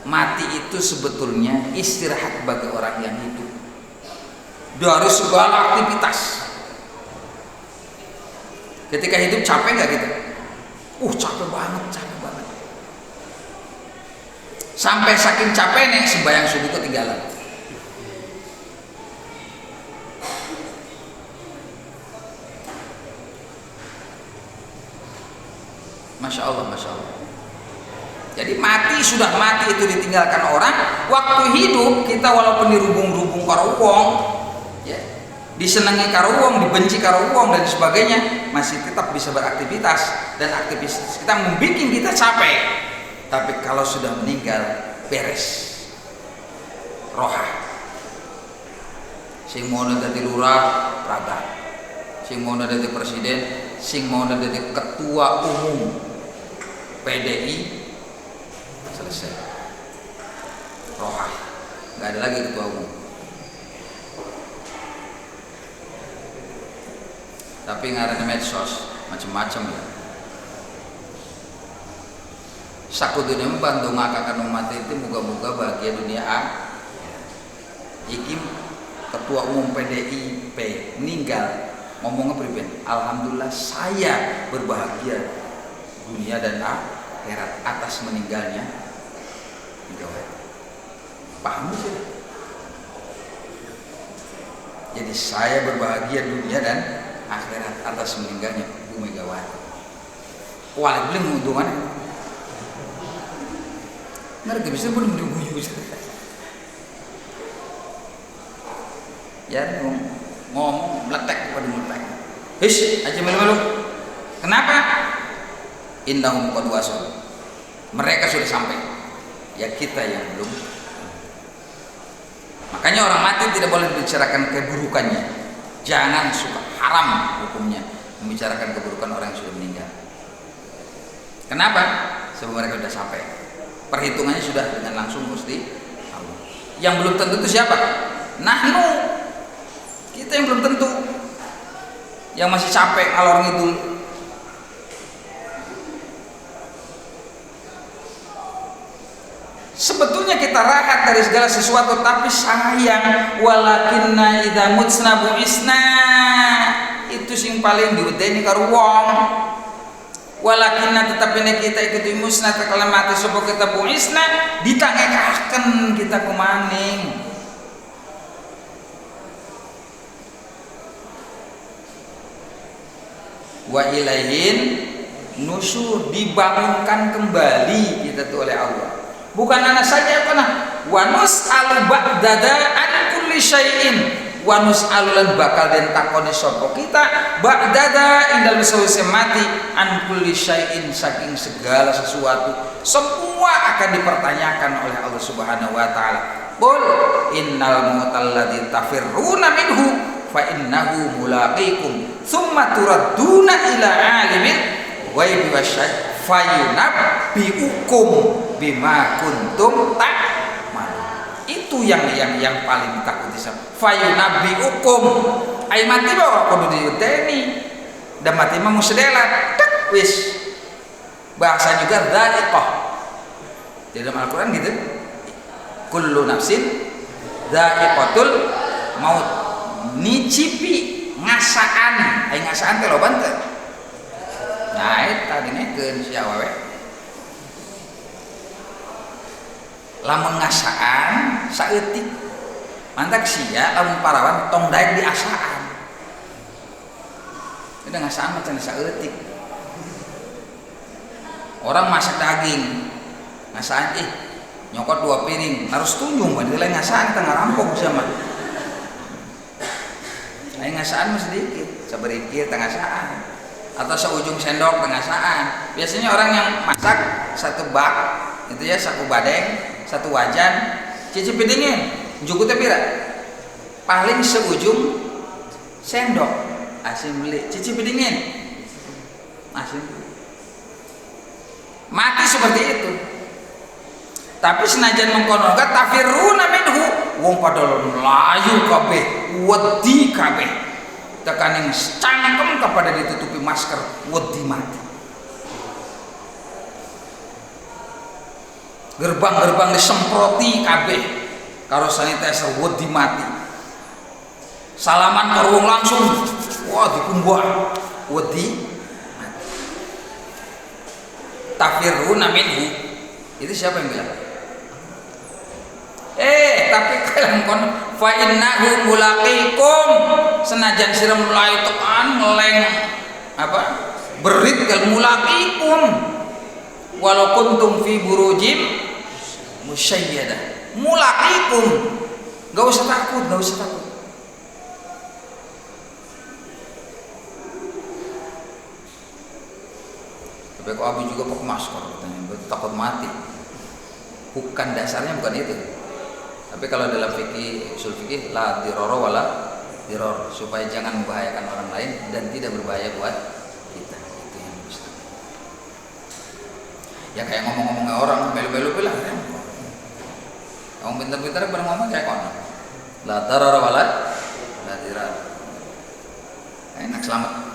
Mati itu sebetulnya istirahat bagi orang yang hidup dari segala aktivitas. Ketika hidup capek nggak gitu? Capek banget. Sampai saking capeknya sembahyang subuh ketinggalan. Masya Allah. Jadi sudah mati itu ditinggalkan orang. Waktu hidup kita walaupun dirubung-rubung karo wong, ya, disenangi karo wong, dibenci karo wong dan sebagainya, masih tetap bisa beraktivitas dan aktivitas kita membuat kita capek. Tapi kalau sudah meninggal beres. Roha. Sing mau dadi lurah, pragat. Sing mau dadi presiden, sing mau dadi ketua umum PDI selesai. Roha, nggak ada lagi ketua umum. Tapi ngaran medsos macam-macam ya. Sakudunya membantu ngakakan umat itu moga-moga bahagia dunia Iki ketua umum PDIP meninggal, ngomongnya pribadi, alhamdulillah saya berbahagia dunia dan akhirat atas meninggalnya Megawati. Paham sih? Jadi saya berbahagia dunia dan akhirat atas meninggalnya Bu Megawati. Wah, belum untungan. Ngerti bisa pun menunggu. Ya ngomong meletek pada meletek. Hish, aja malu-malu. Kenapa? Innahum qad wasal. Mereka sudah sampai. Ya kita yang belum Makanya orang mati tidak boleh dibicarakan keburukannya. Jangan suka, haram hukumnya membicarakan keburukan orang yang sudah meninggal. Kenapa? Sebab mereka sudah sampai. Perhitungannya sudah dengan langsung Gusti Allah. Yang belum tentu itu siapa? Nahnu. Kita yang belum tentu. Yang masih capek ngalor ngidul. Sebetulnya kita rahat dari segala sesuatu, tapi sayang walakinna idza mutsna buisna, itu sing paling diwedeni karo wong. Walakinna tetapine kita ikuti musna tekala mati sapa kita buisna, ditangekaken kita kumaning. Wa ilaihin nusyur, dibangunkan kembali kita tuh oleh Allah. Bukan anak saja karena wanus alu ba'dada an kulli syai'in, wanus alulan bakal den takoni sapa kita ba'dada indal sawise mati an kulli syai'in, saking segala sesuatu semua akan dipertanyakan oleh Allah Subhanahu wa taala. Qul innal mautal ladzi tafirruna minhu fa innahu mulaqikum tsumma turadduna ila alimil ghaibi wasyahadati fayunabbiukum bima kuntum ta'malun. Itu yang paling ditakuti sama fayunabbiukum. Ai mati bawa kudu diudeni dan mati mah musdelat tak wis. Bahasa juga dha'iqah di dalam Al-Qur'an gitu. Kullu nafsin dha'iqatul maut, nicipi ngasaan. Ai ngasaan teh loban teh. Nah, eta dinekeun si awewe. Lamun ngasaan saeutik. Mantak sia lamun parawan tong daek di asaan. Udah ngasaan macam saeutik. Orang masak daging. Ngasaan nyokot 2 piring, harus tunjung bae lain ngasaan tengah rampok sama. Lain ngasaan mah sedikit, saberikir tengah saan. Atau seujung sendok tengah saan. Biasanya orang yang masak 1 bak itu ya, 1 badeng, 1 wajan, cicipi dingin, jukutnya pira? Paling seujung sendok, asin beli, cicipi dingin, asin beli. Mati seperti itu. Tapi senajan mengkonoga tafiruna minhu, wong padahal layu kabeh, wedi kabeh. Tekaning cangkem kepada ditutupi masker, wedi mati. Gerbang-gerbang disemproti kabeh karo sanitizer, wedi mati. Salaman karo wong langsung, wah dikumbah, wedi mati. Tafiruna minhu, itu siapa yang bilang? Tapi kalian kon fa innahu mulaqikum, senajan sira mulai tekan ngeleng apa berit kal mulaqikum walau kuntum fi burujim musyayyadah, mulaqikum, enggak usah takut. Tapi kok Abi juga pakai masker katanya, berarti takut mati. Bukan, dasarnya bukan itu. Tapi kalau dalam fikih, usul fikih, la diroro wala diror, supaya jangan membahayakan orang lain dan tidak berbahaya buat kita. Itu yang bisa. Ya kayak ngomong-ngomongnya orang, belu-belu bilang, ngomong pintar-pintar pada ngomong kayak kono. La darara wala la dirar. Enak, selamat.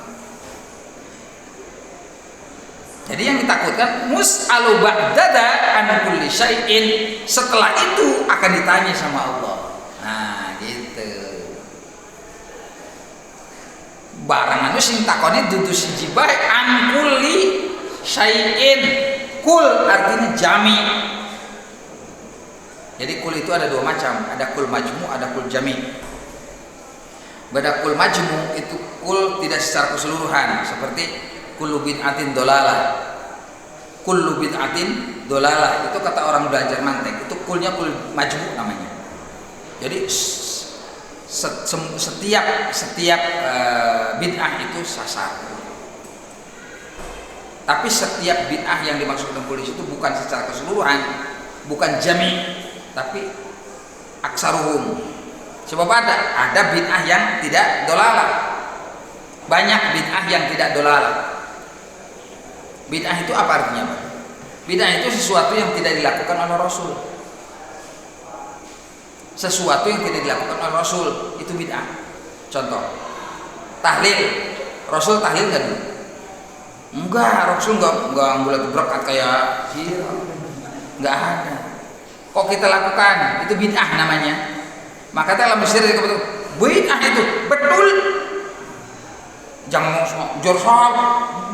Jadi yang ditakutkan mus'alu ba'dada an kulli syai'in, setelah itu akan ditanya sama Allah. Nah, gitu. Barang anu sing takoni dudu siji bae an kulli syai'in. Kul artinya jami. Jadi kul itu ada 2 macam, ada kul majmu, ada kul jami. Pada kul majmu itu kul tidak secara keseluruhan, seperti kullu bid'atin dolalah. Kullu bid'atin dolalah itu kata orang belajar mantek, itu kulnya kul majmu namanya. Jadi setiap bid'ah itu sasar. Tapi setiap bid'ah yang dimaksudkan kul itu bukan secara keseluruhan, bukan jami, tapi aksaruhum. Sebab ada bid'ah yang tidak dolalah. Banyak bid'ah yang tidak dolalah. Bid'ah itu apa artinya, Pak? Bid'ah itu sesuatu yang tidak dilakukan oleh Rasul. Sesuatu yang tidak dilakukan oleh Rasul itu bid'ah. Contoh, tahlil. Rasul tahlil nggak dulu? Enggak, Rasul enggak bulat berkat kayak enggak ada. Kok kita lakukan? Itu bid'ah namanya. Maka dalam Mesir itu bid'ah itu betul. Jangan jor soal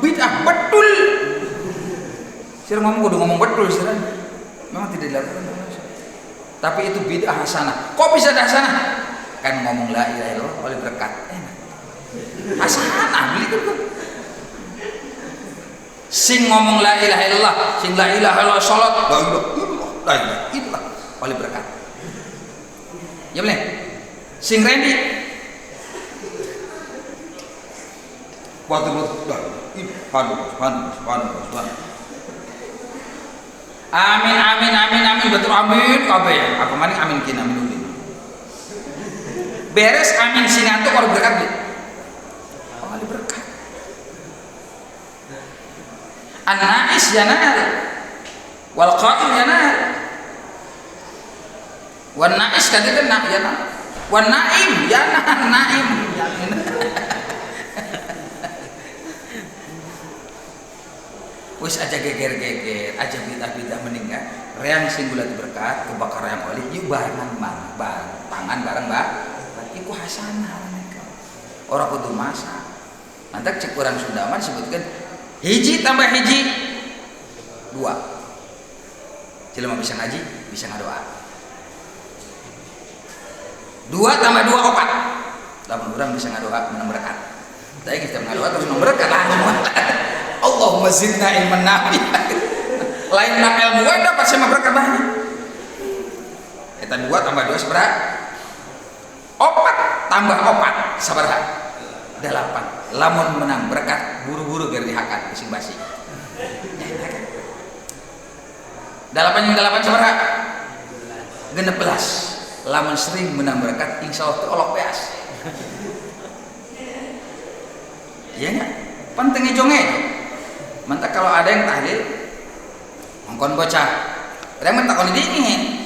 bid'ah betul. Sir ngomong udah ngomong betul sir. Memang tidak dilakukan. Tapi itu bid'ah hasanah. Kok bisa hasanah? Kan ngomong la ilaha illallah oleh berkat. Enak. Hasanah beli itu. Sing ngomong la ilaha illallah, sing la ilaha illallah salat, la ilaha illallah oleh berkat. Ya boleh. Sing rendi amin betul amin kabeh. Apa maning amin kin amin ulin. Beres amin sing ngantuk oleh berkat. Oleh berkat. An-na'is yanal wal qa'im yanal. Wan na'is kan itu yanal. Wan na'im yanal na'im. Wis aja geger-geger, aja bid'ah-bid'ah meninggal. Reang singgula berkat, kebakar yang oleh ieu barengan tangan bareng Mbak. Iku hasanah mereka. Ora kudu masak. Mantak cek urang Sundaman sebutkan hiji tambah hiji 2. Jelema bisa ngaji, bisa ngadoa. 2 tambah 2 4. Lamun urang bisa ngadoa menang berkat. Tapi kita ngadoa terus menang berkat lah semua. Allahumma zidna ilman nafi. Lain nak ilmu wae dapat sama berkat banyak. Eta 2 tambah 2 sabaraha? 4 tambah 4 sabaraha? 8. Lamun menang berkat buru-buru geur dihakan bising-basing. 8 yang 8 sabaraha? 16. Lamun sering menang berkat insyaallah teh olok beas. Iya enggak? Pentingnya jonge. Mantap kalau ada yang tahlil mongkon bocah. Ada yang takon dingin.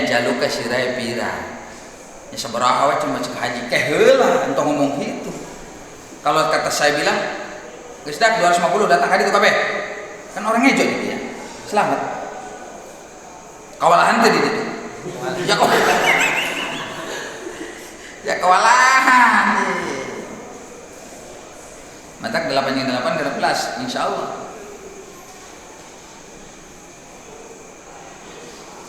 Jalu ke sirai pira. Ya sabaraha we cuma cek haji heula entong ngomong gitu. Kalau kata saya bilang, geus dak 250 datang haji itu kabeh. Kan orang ngejo dia. Selamat. Kawalahan teh di ditu. Ya kok. Ya kawalahan. Mantak 8 yang 8 ke 11 insyaallah.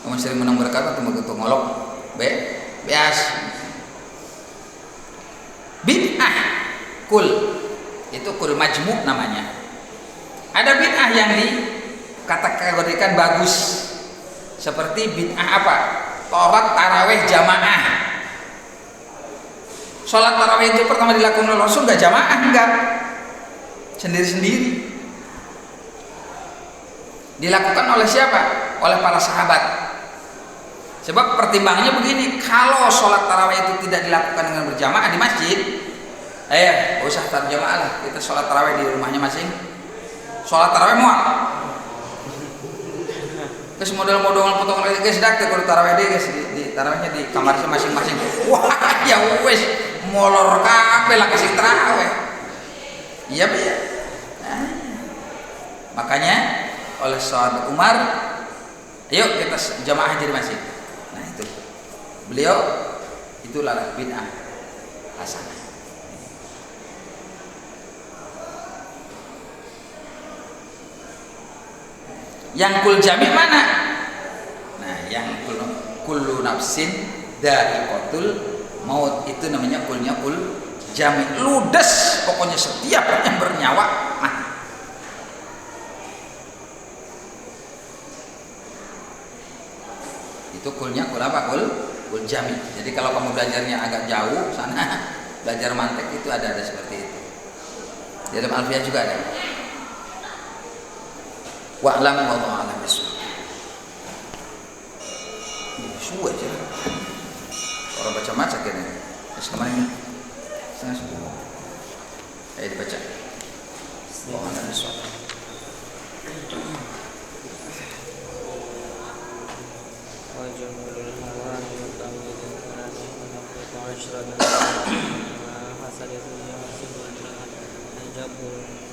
Kamu sering menang berkat atau begitu ngolok beas. Bid'ah kul itu kul majmu' namanya. Ada bid'ah yang dikategorikan bagus. Seperti bid'ah apa? Sholat tarawih jamaah. Sholat tarawih itu pertama dilakukan oleh Rasul enggak jamaah enggak. Sendiri-sendiri. Dilakukan oleh siapa? Oleh para sahabat. Sebab pertimbangannya begini, kalau sholat tarawih itu tidak dilakukan dengan berjamaah di masjid, usah berjamaah lah, kita sholat tarawih di rumahnya masing. Sholat tarawih mual. Terus modal-modal potong lagi guys, dak keur tarawih deh guys, di tarawihnya di kamar masing-masing. Wah, ya wes molor kabeh lah kasih tarawih. Iya, Pak. Nah, makanya oleh sahabat Umar, ayo kita jamaah jadi masjid. Nah itu beliau itulah bid'ah hasanah. Yang kul jami mana? Nah yang kullu nafsin dha'iqatul maut itu namanya kulnya kul jami, ludes pokoknya setiap yang bernyawa mati. Itu kulnya kul apa? Kul jami. Jadi kalau kamu belajarnya agak jauh sana belajar mantek itu ada seperti itu. Di dalam Alfiyah juga ada. Wa'lam wallahu a'lam bishawab. Suwe aja. Orang baca kemarin setengah 10. Ayo dibaca. Mohon bismillah. Jabur